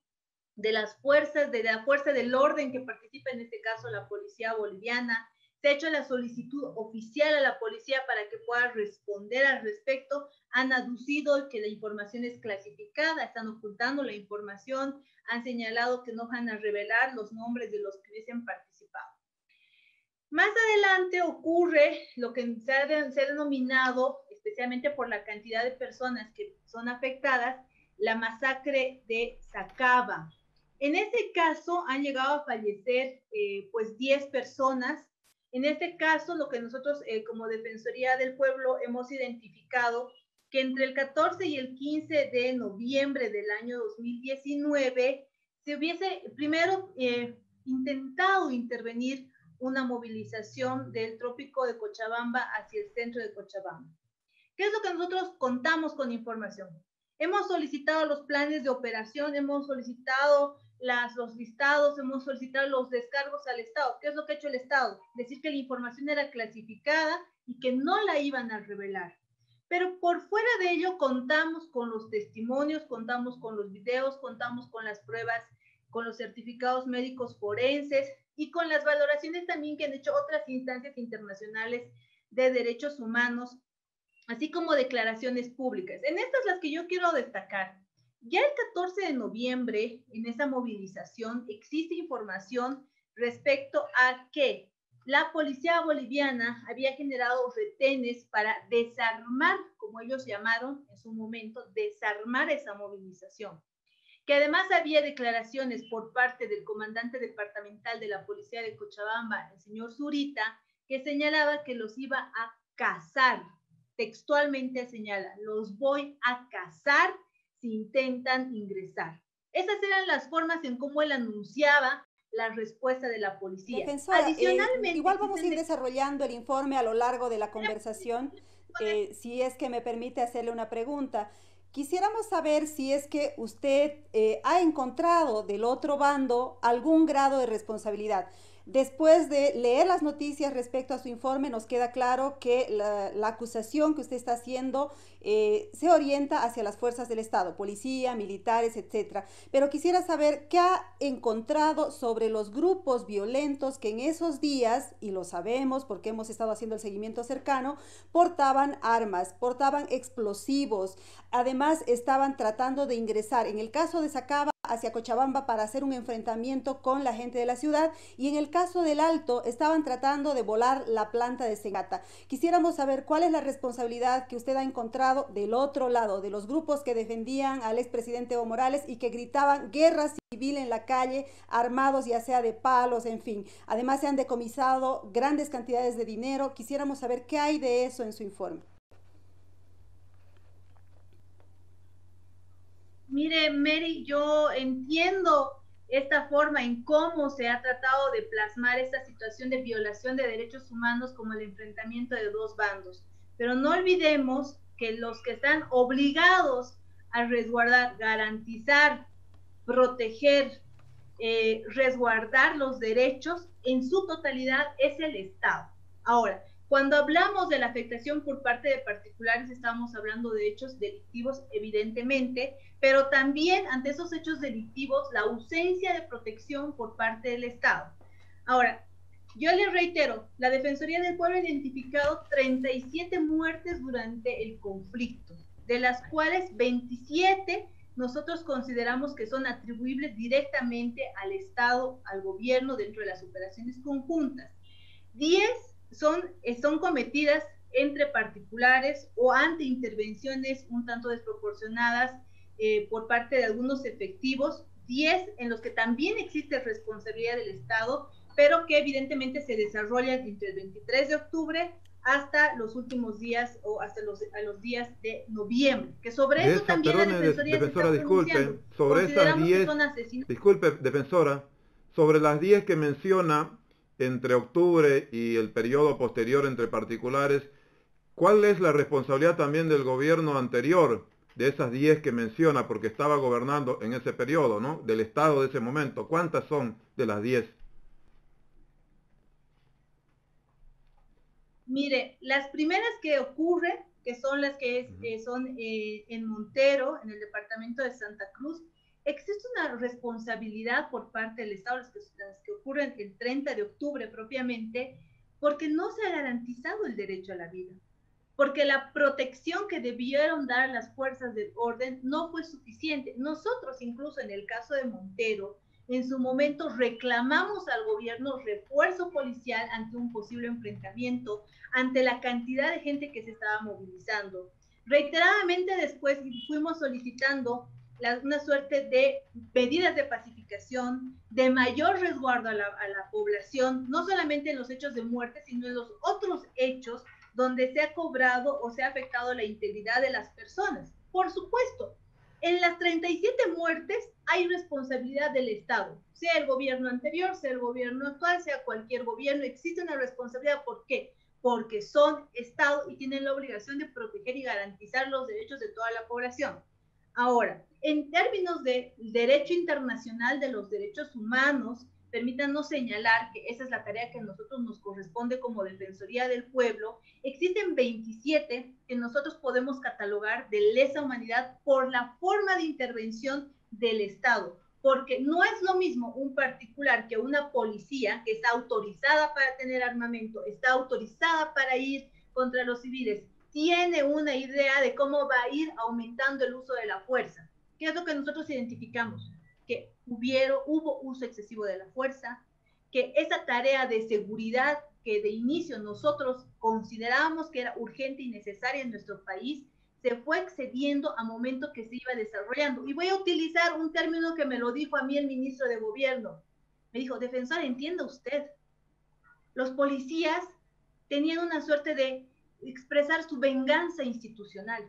de las fuerzas, de la fuerza del orden que participa, en este caso la policía boliviana. Se ha hecho la solicitud oficial a la policía para que pueda responder al respecto. Han aducido que la información es clasificada, están ocultando la información, han señalado que no van a revelar los nombres de los que hubiesen participado. Más adelante ocurre lo que se ha denominado, especialmente por la cantidad de personas que son afectadas, la masacre de Sacaba. En este caso han llegado a fallecer pues 10 personas. En este caso, lo que nosotros como Defensoría del Pueblo hemos identificado, que entre el 14 y el 15 de noviembre del año 2019 se hubiese primero intentado intervenir una movilización del trópico de Cochabamba hacia el centro de Cochabamba. ¿Qué es lo que nosotros contamos con información? Hemos solicitado los planes de operación, hemos solicitado los listados, hemos solicitado los descargos al Estado. ¿Qué es lo que ha hecho el Estado? Decir que la información era clasificada y que no la iban a revelar. Pero por fuera de ello contamos con los testimonios, contamos con los videos, contamos con las pruebas, con los certificados médicos forenses y con las valoraciones también que han hecho otras instancias internacionales de derechos humanos, así como declaraciones públicas. En estas las que yo quiero destacar. Ya el 14 de noviembre, en esa movilización, existe información respecto a que la policía boliviana había generado retenes para desarmar, como ellos llamaron en su momento, desarmar esa movilización. Que además había declaraciones por parte del comandante departamental de la policía de Cochabamba, el señor Zurita, que señalaba que los iba a cazar. Textualmente señala, los voy a cazar si intentan ingresar. Esas eran las formas en cómo él anunciaba la respuesta de la policía. Defensora, adicionalmente, igual vamos a ir desarrollando el informe a lo largo de la conversación. Si es que me permite hacerle una pregunta. Quisiéramos saber si es que usted ha encontrado del otro bando algún grado de responsabilidad. Después de leer las noticias respecto a su informe, nos queda claro que la acusación que usted está haciendo se orienta hacia las fuerzas del Estado, policía, militares, etcétera. Pero quisiera saber qué ha encontrado sobre los grupos violentos que en esos días, y lo sabemos porque hemos estado haciendo el seguimiento cercano, portaban armas, portaban explosivos, además estaban tratando de ingresar, en el caso de Sacaba, hacia Cochabamba para hacer un enfrentamiento con la gente de la ciudad, y en el caso del Alto estaban tratando de volar la planta de Segata. Quisiéramos saber cuál es la responsabilidad que usted ha encontrado del otro lado, de los grupos que defendían al expresidente Evo Morales y que gritaban guerra civil en la calle, armados ya sea de palos, en fin. Además se han decomisado grandes cantidades de dinero. Quisiéramos saber qué hay de eso en su informe. Mire, Mary, yo entiendo esta forma en cómo se ha tratado de plasmar esta situación de violación de derechos humanos como el enfrentamiento de dos bandos. Pero no olvidemos que los que están obligados a resguardar, garantizar, proteger, resguardar los derechos en su totalidad es el Estado. Ahora, cuando hablamos de la afectación por parte de particulares, estamos hablando de hechos delictivos, evidentemente, pero también ante esos hechos delictivos, la ausencia de protección por parte del Estado. Ahora, yo les reitero, la Defensoría del Pueblo ha identificado 37 muertes durante el conflicto, de las cuales 27 nosotros consideramos que son atribuibles directamente al Estado, al gobierno, dentro de las operaciones conjuntas. 10 son cometidas entre particulares o ante intervenciones un tanto desproporcionadas por parte de algunos efectivos, 10 en los que también existe responsabilidad del Estado, pero que evidentemente se desarrollan entre el 23 de octubre hasta los últimos días o hasta los días de noviembre, que sobre eso también la Defensoría defensora, disculpe, sobre esas 10, disculpe, defensora, sobre las 10 que menciona entre octubre y el periodo posterior entre particulares, ¿cuál es la responsabilidad también del gobierno anterior? de esas 10 que menciona, porque estaba gobernando en ese periodo, ¿no? Del Estado de ese momento. ¿Cuántas son de las 10? Mire, las primeras que ocurren, que son las que son en Montero, en el departamento de Santa Cruz, existe una responsabilidad por parte del Estado, las que ocurren el 30 de octubre propiamente, porque no se ha garantizado el derecho a la vida, porque la protección que debieron dar las fuerzas del orden no fue suficiente. Nosotros, incluso en el caso de Montero, en su momento reclamamos al gobierno refuerzo policial ante un posible enfrentamiento, ante la cantidad de gente que se estaba movilizando. Reiteradamente después fuimos solicitando una suerte de medidas de pacificación, de mayor resguardo a la población, no solamente en los hechos de muerte, sino en los otros hechos donde se ha cobrado o se ha afectado la integridad de las personas. Por supuesto, en las 37 muertes hay responsabilidad del Estado, sea el gobierno anterior, sea el gobierno actual, sea cualquier gobierno, existe una responsabilidad. ¿Por qué? Porque son Estado y tienen la obligación de proteger y garantizar los derechos de toda la población. Ahora, en términos de derecho internacional de los derechos humanos, permítanos señalar que esa es la tarea que a nosotros nos corresponde como Defensoría del Pueblo. Existen 27 que nosotros podemos catalogar de lesa humanidad por la forma de intervención del Estado, porque no es lo mismo un particular que una policía que está autorizada para tener armamento, está autorizada para ir contra los civiles, tiene una idea de cómo va a ir aumentando el uso de la fuerza. ¿Qué es lo que nosotros identificamos? Que hubo uso excesivo de la fuerza, que esa tarea de seguridad que de inicio nosotros considerábamos que era urgente y necesaria en nuestro país, se fue excediendo a momento que se iba desarrollando. Y voy a utilizar un término que me lo dijo a mí el ministro de Gobierno. Me dijo: defensor, entienda usted, los policías tenían una suerte de expresar su venganza institucional.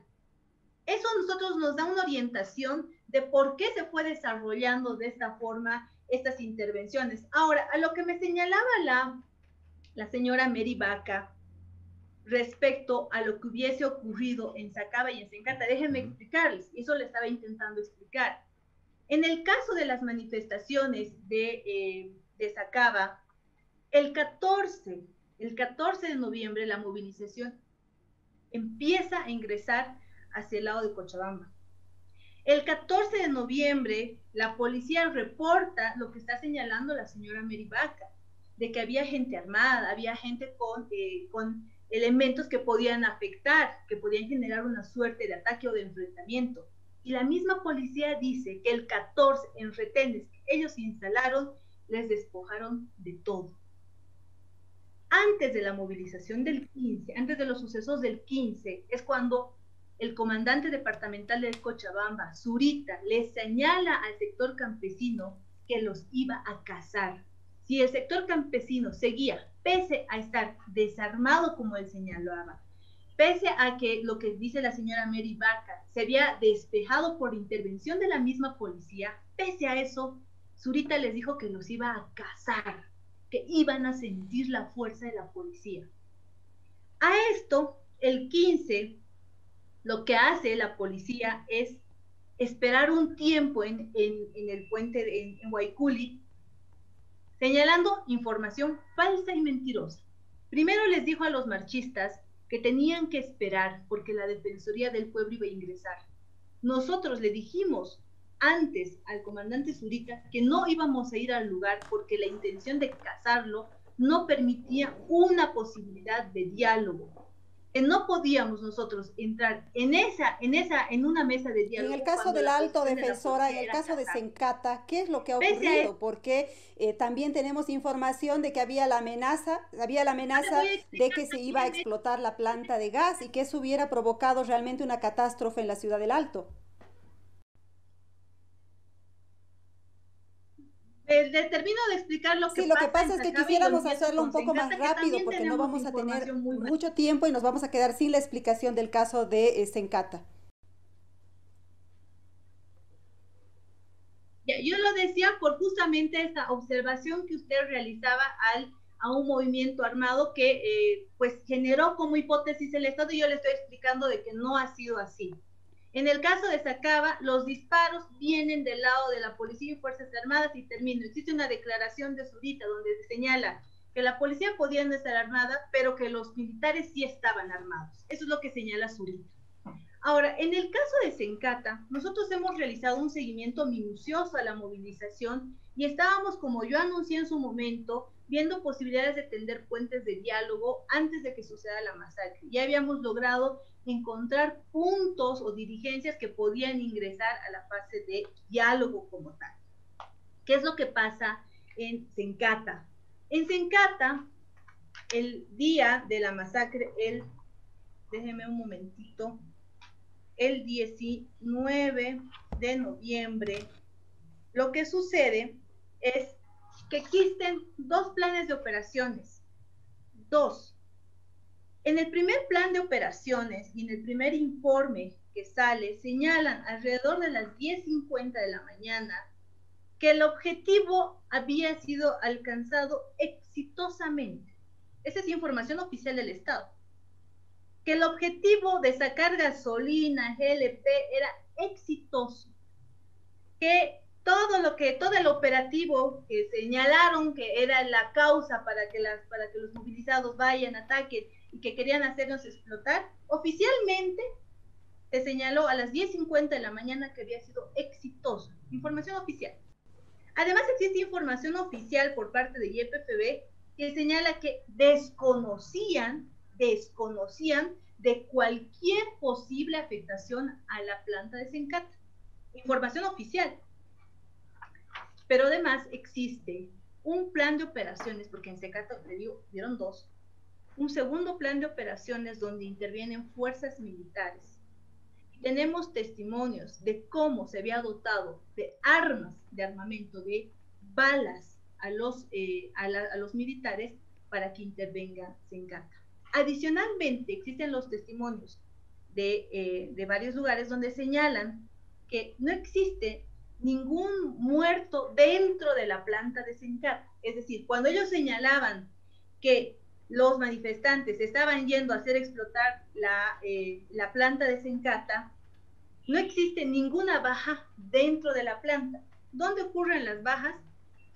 Eso a nosotros nos da una orientación de por qué se fue desarrollando de esta forma estas intervenciones. Ahora, a lo que me señalaba la señora Mary Vaca respecto a lo que hubiese ocurrido en Sacaba y en Sencata, déjenme explicarles, eso le estaba intentando explicar. En el caso de las manifestaciones de Sacaba, el 14 de noviembre la movilización empieza a ingresar hacia el lado de Cochabamba. El 14 de noviembre la policía reporta lo que está señalando la señora Mary Vaca, de que había gente armada, había gente con elementos que podían afectar, que podían generar una suerte de ataque o de enfrentamiento. Y la misma policía dice que el 14, en retenes que ellos instalaron, les despojaron de todo. Antes de la movilización del 15, antes de los sucesos del 15, es cuando el comandante departamental de Cochabamba, Zurita, le señala al sector campesino que los iba a cazar. Si el sector campesino seguía, pese a estar desarmado como él señalaba, pese a que lo que dice la señora Mary Vaca se había despejado por intervención de la misma policía, pese a eso, Zurita les dijo que los iba a cazar, que iban a sentir la fuerza de la policía. A esto, el 15, lo que hace la policía es esperar un tiempo en el puente en Guayculi, señalando información falsa y mentirosa. Primero les dijo a los marchistas que tenían que esperar porque la Defensoría del Pueblo iba a ingresar. Nosotros le dijimos antes al comandante Zurita que no íbamos a ir al lugar porque la intención de cazarlo no permitía una posibilidad de diálogo. Que no podíamos nosotros entrar en una mesa de diálogo. En el caso del Alto, defensora, en el caso de Sencata, ¿qué es lo que ha ocurrido? Porque también tenemos información de que había la amenaza de que se iba a explotar la planta de gas y que eso hubiera provocado realmente una catástrofe en la ciudad del Alto. Termino de explicar lo que pasa. Sí, lo que pasa es que quisiéramos hacerlo un poco más rápido porque no vamos a tener mucho tiempo y nos vamos a quedar sin la explicación del caso de Sencata. Yo lo decía por justamente esa observación que usted realizaba a un movimiento armado que pues generó como hipótesis el Estado, y yo le estoy explicando de que no ha sido así. En el caso de Sacaba, los disparos vienen del lado de la policía y Fuerzas Armadas y termino. Existe una declaración de Zurita donde se señala que la policía podía no estar armada, pero que los militares sí estaban armados. Eso es lo que señala Zurita. Ahora, en el caso de Sencata, nosotros hemos realizado un seguimiento minucioso a la movilización y estábamos, como yo anuncié en su momento, viendo posibilidades de tender puentes de diálogo antes de que suceda la masacre. Ya habíamos logrado encontrar puntos o dirigencias que podían ingresar a la fase de diálogo como tal. ¿Qué es lo que pasa en Sencata? En Sencata, el día de la masacre, déjeme un momentito, el 19 de noviembre, lo que sucede es que existen dos planes de operaciones. Dos. En el primer plan de operaciones y en el primer informe que sale, señalan alrededor de las 10:50 de la mañana que el objetivo había sido alcanzado exitosamente. Esa es información oficial del Estado. Que el objetivo de sacar gasolina, GLP, era exitoso. Que todo el operativo que señalaron que era la causa para que los movilizados vayan, ataquen y que querían hacernos explotar, oficialmente se señaló a las 10:50 de la mañana que había sido exitoso. Información oficial. Además existe información oficial por parte de YPFB que señala que desconocían de cualquier posible afectación a la planta de Sencata. Información oficial. Pero además existe un plan de operaciones, porque en Sencata, le digo, vieron dos, un segundo plan de operaciones donde intervienen fuerzas militares. Tenemos testimonios de cómo se había dotado de armas, de armamento, de balas a los militares para que intervenga Sencata. Adicionalmente, existen los testimonios de varios lugares donde señalan que no existe ningún muerto dentro de la planta de Sencata. Es decir, cuando ellos señalaban que los manifestantes estaban yendo a hacer explotar la planta de Sencata, no existe ninguna baja dentro de la planta. ¿Dónde ocurren las bajas?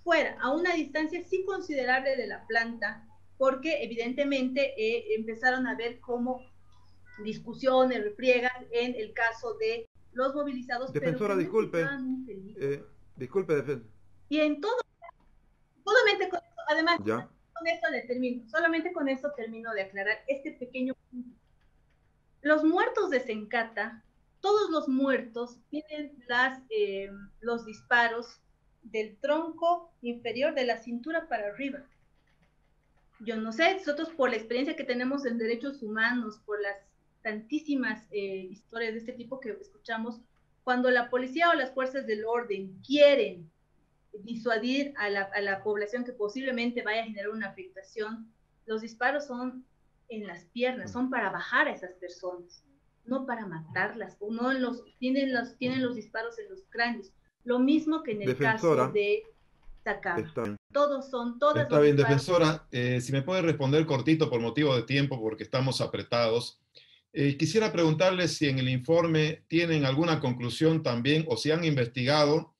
Fuera, a una distancia sí considerable de la planta, porque evidentemente empezaron a haber como discusiones, refriegas en el caso de los movilizados. Defensora, disculpe. Disculpe, defensora. Y en todo, solamente con eso, además, ¿ya? Con esto le termino, solamente con esto termino de aclarar este pequeño punto. Los muertos de Sencata, todos los muertos tienen los disparos del tronco inferior de la cintura para arriba. Yo no sé, nosotros por la experiencia que tenemos en derechos humanos, por las tantísimas historias de este tipo que escuchamos, cuando la policía o las fuerzas del orden quieren disuadir a la población que posiblemente vaya a generar una afectación, los disparos son en las piernas, son para bajar a esas personas, no para matarlas, o no tienen los disparos en los cráneos, lo mismo que en el caso de Sacaba. Está bien, defensora, si me puede responder cortito por motivo de tiempo, porque estamos apretados. Quisiera preguntarle si en el informe tienen alguna conclusión también, o si han investigado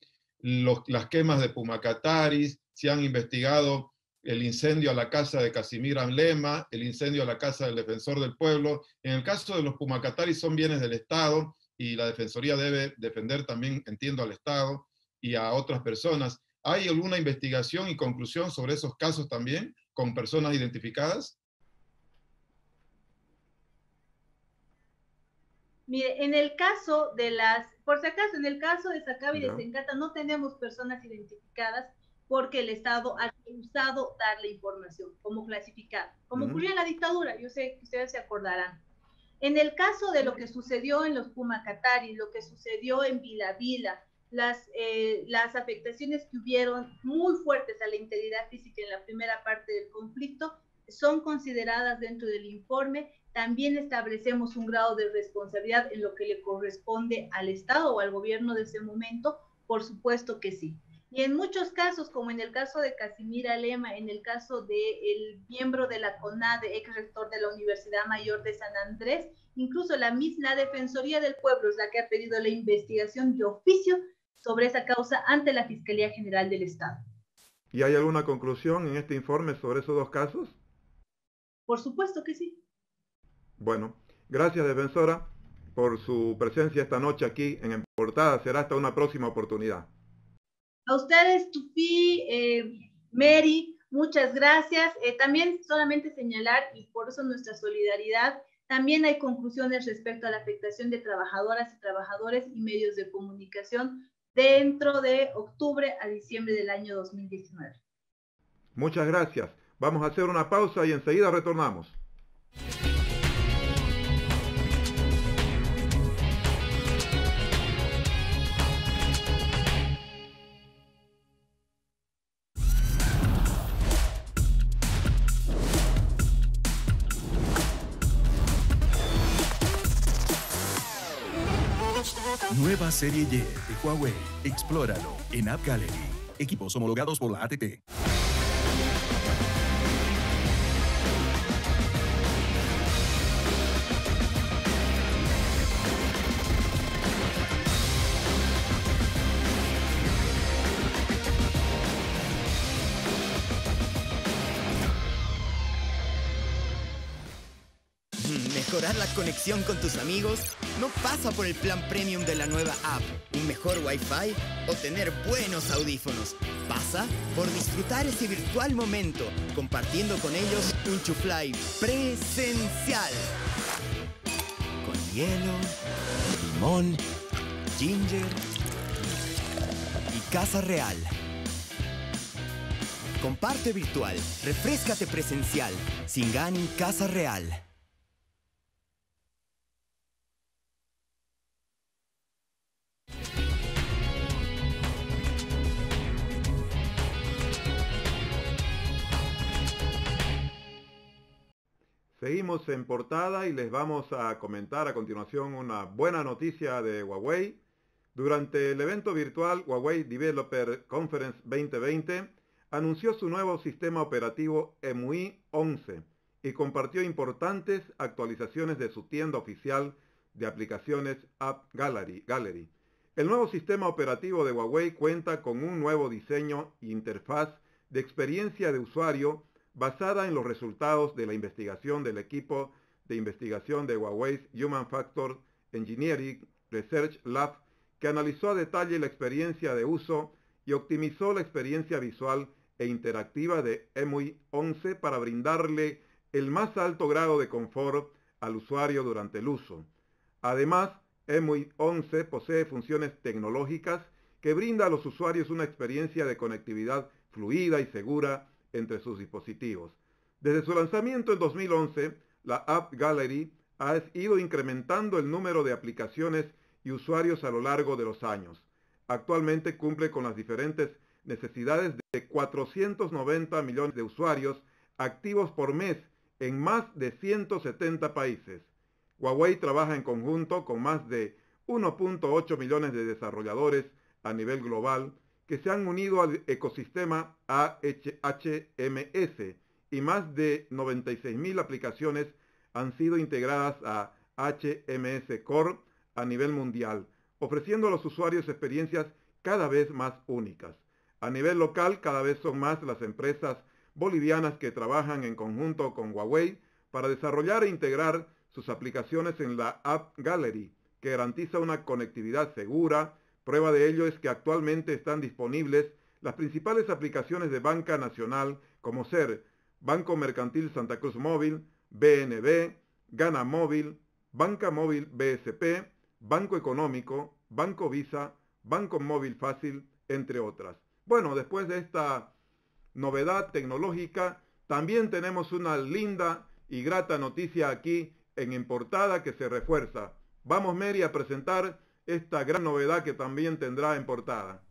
las quemas de Pumacataris, si han investigado el incendio a la casa de Casimir Amlema, el incendio a la casa del Defensor del Pueblo. En el caso de los Pumacataris son bienes del Estado y la Defensoría debe defender también, entiendo, al Estado y a otras personas. ¿Hay alguna investigación y conclusión sobre esos casos también, con personas identificadas? Mire, en el caso de por si acaso, en el caso de Sacaba y de Sencata no tenemos personas identificadas porque el Estado ha rehusado dar la información como clasificada, como ocurrió en la dictadura, yo sé que ustedes se acordarán. En el caso de lo que sucedió en los Pumacataris, lo que sucedió en Vila Vila, las afectaciones que hubieron muy fuertes a la integridad física en la primera parte del conflicto son consideradas dentro del informe. También establecemos un grado de responsabilidad en lo que le corresponde al Estado o al gobierno de ese momento, por supuesto que sí. Y en muchos casos, como en el caso de Casimira Lema, en el caso del miembro de la CONADE, ex rector de la Universidad Mayor de San Andrés, incluso la misma Defensoría del Pueblo es la que ha pedido la investigación de oficio sobre esa causa ante la Fiscalía General del Estado. ¿Y hay alguna conclusión en este informe sobre esos dos casos? Por supuesto que sí. Bueno, gracias, defensora, por su presencia esta noche aquí en Portada. Será hasta una próxima oportunidad. A ustedes, Tufi, Mary, muchas gracias. También solamente señalar, y por eso nuestra solidaridad, también hay conclusiones respecto a la afectación de trabajadoras y trabajadores y medios de comunicación dentro de octubre a diciembre del año 2019. Muchas gracias. Vamos a hacer una pausa y enseguida retornamos. Nueva serie Y de Huawei. Explóralo en App Gallery. Equipos homologados por la ATT. Mejorar la conexión con tus amigos no pasa por el plan premium de la nueva app, un mejor Wi-Fi o tener buenos audífonos. Pasa por disfrutar ese virtual momento, compartiendo con ellos un chuflay presencial. Con hielo, limón, ginger y casa real. Comparte virtual, refréscate presencial, Singani Casa Real. Seguimos en Portada y les vamos a comentar a continuación una buena noticia de Huawei. Durante el evento virtual Huawei Developer Conference 2020, anunció su nuevo sistema operativo EMUI 11 y compartió importantes actualizaciones de su tienda oficial de aplicaciones App Gallery. El nuevo sistema operativo de Huawei cuenta con un nuevo diseño e interfaz de experiencia de usuario basada en los resultados de la investigación del equipo de investigación de Huawei's Human Factor Engineering Research Lab, que analizó a detalle la experiencia de uso y optimizó la experiencia visual e interactiva de EMUI 11 para brindarle el más alto grado de confort al usuario durante el uso. Además, EMUI 11 posee funciones tecnológicas que brinda a los usuarios una experiencia de conectividad fluida y segura entre sus dispositivos. Desde su lanzamiento en 2011, la App Gallery ha ido incrementando el número de aplicaciones y usuarios a lo largo de los años. Actualmente cumple con las diferentes necesidades de 490 millones de usuarios activos por mes en más de 170 países. Huawei trabaja en conjunto con más de 1.8 millones de desarrolladores a nivel global que se han unido al ecosistema HMS y más de 96.000 aplicaciones han sido integradas a HMS Core a nivel mundial, ofreciendo a los usuarios experiencias cada vez más únicas. A nivel local, cada vez son más las empresas bolivianas que trabajan en conjunto con Huawei para desarrollar e integrar sus aplicaciones en la App Gallery, que garantiza una conectividad segura. Prueba de ello es que actualmente están disponibles las principales aplicaciones de banca nacional como ser Banco Mercantil Santa Cruz Móvil, BNB, Gana Móvil, Banca Móvil BSP, Banco Económico, Banco Visa, Banco Móvil Fácil, entre otras. Bueno, después de esta novedad tecnológica, también tenemos una linda y grata noticia aquí en Portada que se refuerza. Vamos, Mary, a presentar esta gran novedad que también tendrá en Portada.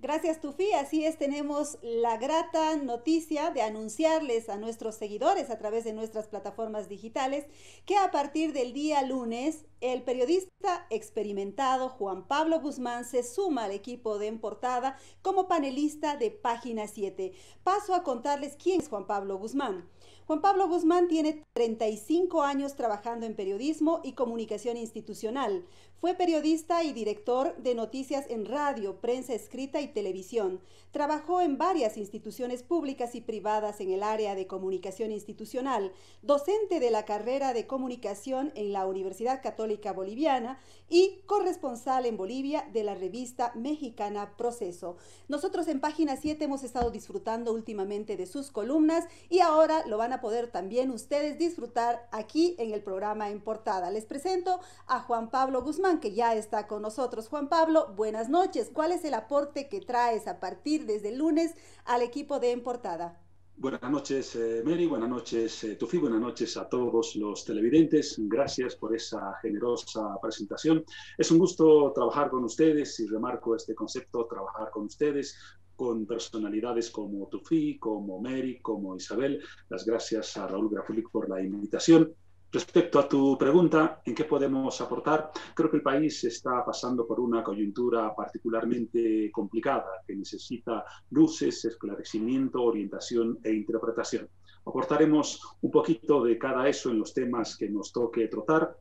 Gracias, Tufi. Así es, tenemos la grata noticia de anunciarles a nuestros seguidores a través de nuestras plataformas digitales que a partir del día lunes, el periodista experimentado Juan Pablo Guzmán se suma al equipo de En Portada como panelista de Página 7. Paso a contarles quién es Juan Pablo Guzmán. Juan Pablo Guzmán tiene 35 años trabajando en periodismo y comunicación institucional. Fue periodista y director de noticias en radio, prensa escrita y televisión. Trabajó en varias instituciones públicas y privadas en el área de comunicación institucional, docente de la carrera de comunicación en la Universidad Católica Boliviana y corresponsal en Bolivia de la revista mexicana Proceso. Nosotros en Página 7 hemos estado disfrutando últimamente de sus columnas y ahora lo van a poder también ustedes disfrutar aquí en el programa En Portada. Les presento a Juan Pablo Guzmán, que ya está con nosotros. Juan Pablo, buenas noches. ¿Cuál es el aporte que traes a partir desde el lunes al equipo de En Portada? Buenas noches, Mary. Buenas noches, Tufi. Buenas noches a todos los televidentes. Gracias por esa generosa presentación. Es un gusto trabajar con ustedes y remarco este concepto, trabajar con ustedes, con personalidades como Tufi, como Mary, como Isabel. Las gracias a Raúl Grafulic por la invitación. Respecto a tu pregunta, ¿en qué podemos aportar? Creo que el país está pasando por una coyuntura particularmente complicada que necesita luces, esclarecimiento, orientación e interpretación. Aportaremos un poquito de cada eso en los temas que nos toque tratar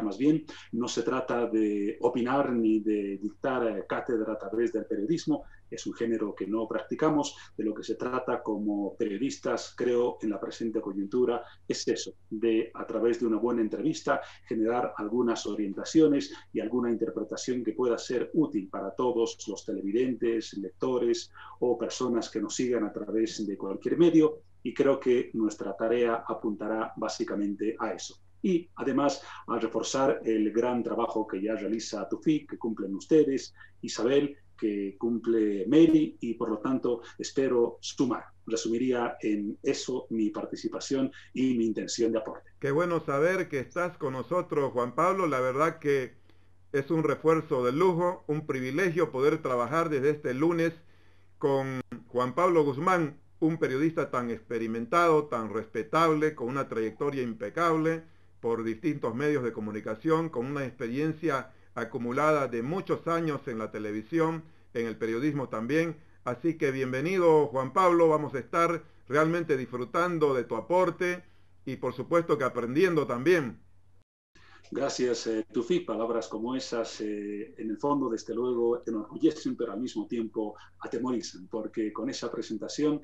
más bien. No se trata de opinar ni de dictar cátedra a través del periodismo. Es un género que no practicamos. De lo que se trata como periodistas, creo, en la presente coyuntura, es eso, de a través de una buena entrevista generar algunas orientaciones y alguna interpretación que pueda ser útil para todos los televidentes, lectores o personas que nos sigan a través de cualquier medio. Y creo que nuestra tarea apuntará básicamente a eso. Y además a reforzar el gran trabajo que ya realiza Tufi, que cumplen ustedes, Isabel, que cumple Mary, y por lo tanto espero sumar. Resumiría en eso mi participación y mi intención de aporte. Qué bueno saber que estás con nosotros, Juan Pablo. La verdad que es un refuerzo de lujo, un privilegio poder trabajar desde este lunes con Juan Pablo Guzmán, un periodista tan experimentado, tan respetable, con una trayectoria impecable por distintos medios de comunicación, con una experiencia acumulada de muchos años en la televisión, en el periodismo también. Así que bienvenido, Juan Pablo. Vamos a estar realmente disfrutando de tu aporte y por supuesto que aprendiendo también. Gracias, Tufi. Palabras como esas, en el fondo, desde luego, enorgullecen, pero al mismo tiempo atemorizan, porque con esa presentación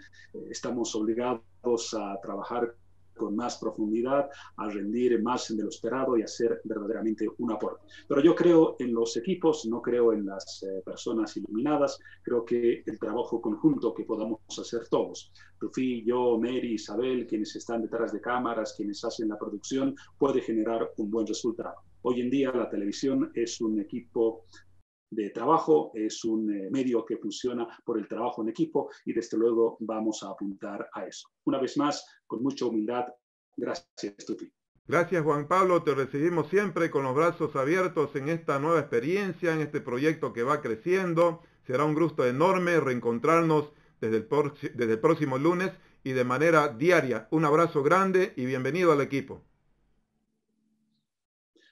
estamos obligados a trabajar con más profundidad, a rendir más de lo esperado y a hacer verdaderamente un aporte. Pero yo creo en los equipos, no creo en las personas iluminadas, creo que el trabajo conjunto que podamos hacer todos, Tufi, yo, Mary, Isabel, quienes están detrás de cámaras, quienes hacen la producción, puede generar un buen resultado. Hoy en día la televisión es un equipo de trabajo, es un medio que funciona por el trabajo en equipo y desde luego vamos a apuntar a eso. Una vez más, con mucha humildad, gracias, Tufi. Gracias, Juan Pablo. Te recibimos siempre con los brazos abiertos en esta nueva experiencia, en este proyecto que va creciendo. Será un gusto enorme reencontrarnos desde el próximo lunes y de manera diaria. Un abrazo grande y bienvenido al equipo.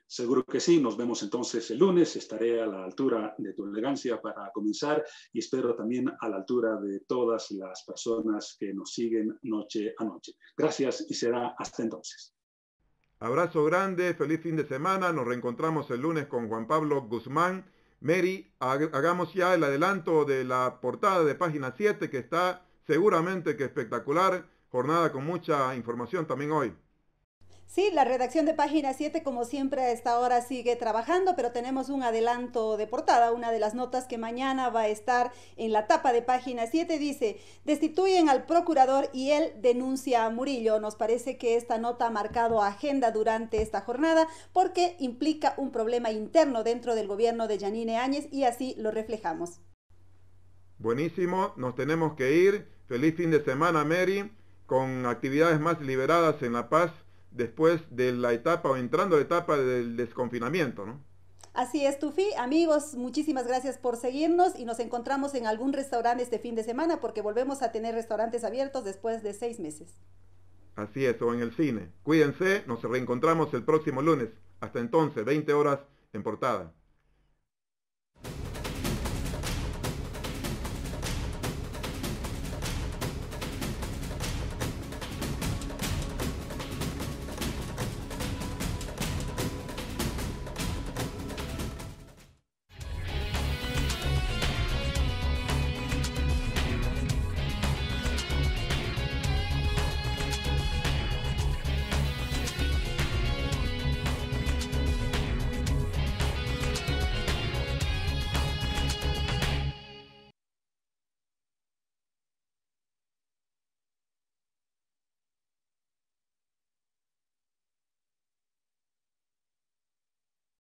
Seguro que sí, nos vemos entonces el lunes, estaré a la altura de tu elegancia para comenzar y espero también a la altura de todas las personas que nos siguen noche a noche. Gracias y será hasta entonces. Abrazo grande, feliz fin de semana, nos reencontramos el lunes con Juan Pablo Guzmán. Mary, hagamos ya el adelanto de la portada de Página 7 que está seguramente que espectacular, jornada con mucha información también hoy. Sí, la redacción de Página 7, como siempre, a esta hora sigue trabajando, pero tenemos un adelanto de portada. Una de las notas que mañana va a estar en la tapa de Página 7 dice: destituyen al procurador y él denuncia a Murillo. Nos parece que esta nota ha marcado agenda durante esta jornada porque implica un problema interno dentro del gobierno de Yanine Áñez y así lo reflejamos. Buenísimo, nos tenemos que ir. Feliz fin de semana, Mary, con actividades más liberadas en La Paz, después de la etapa o entrando a la etapa del desconfinamiento, ¿no? Así es, Tufi. Amigos, muchísimas gracias por seguirnos y nos encontramos en algún restaurante este fin de semana porque volvemos a tener restaurantes abiertos después de 6 meses. Así es, o en el cine. Cuídense, nos reencontramos el próximo lunes. Hasta entonces, 20 horas en Portada.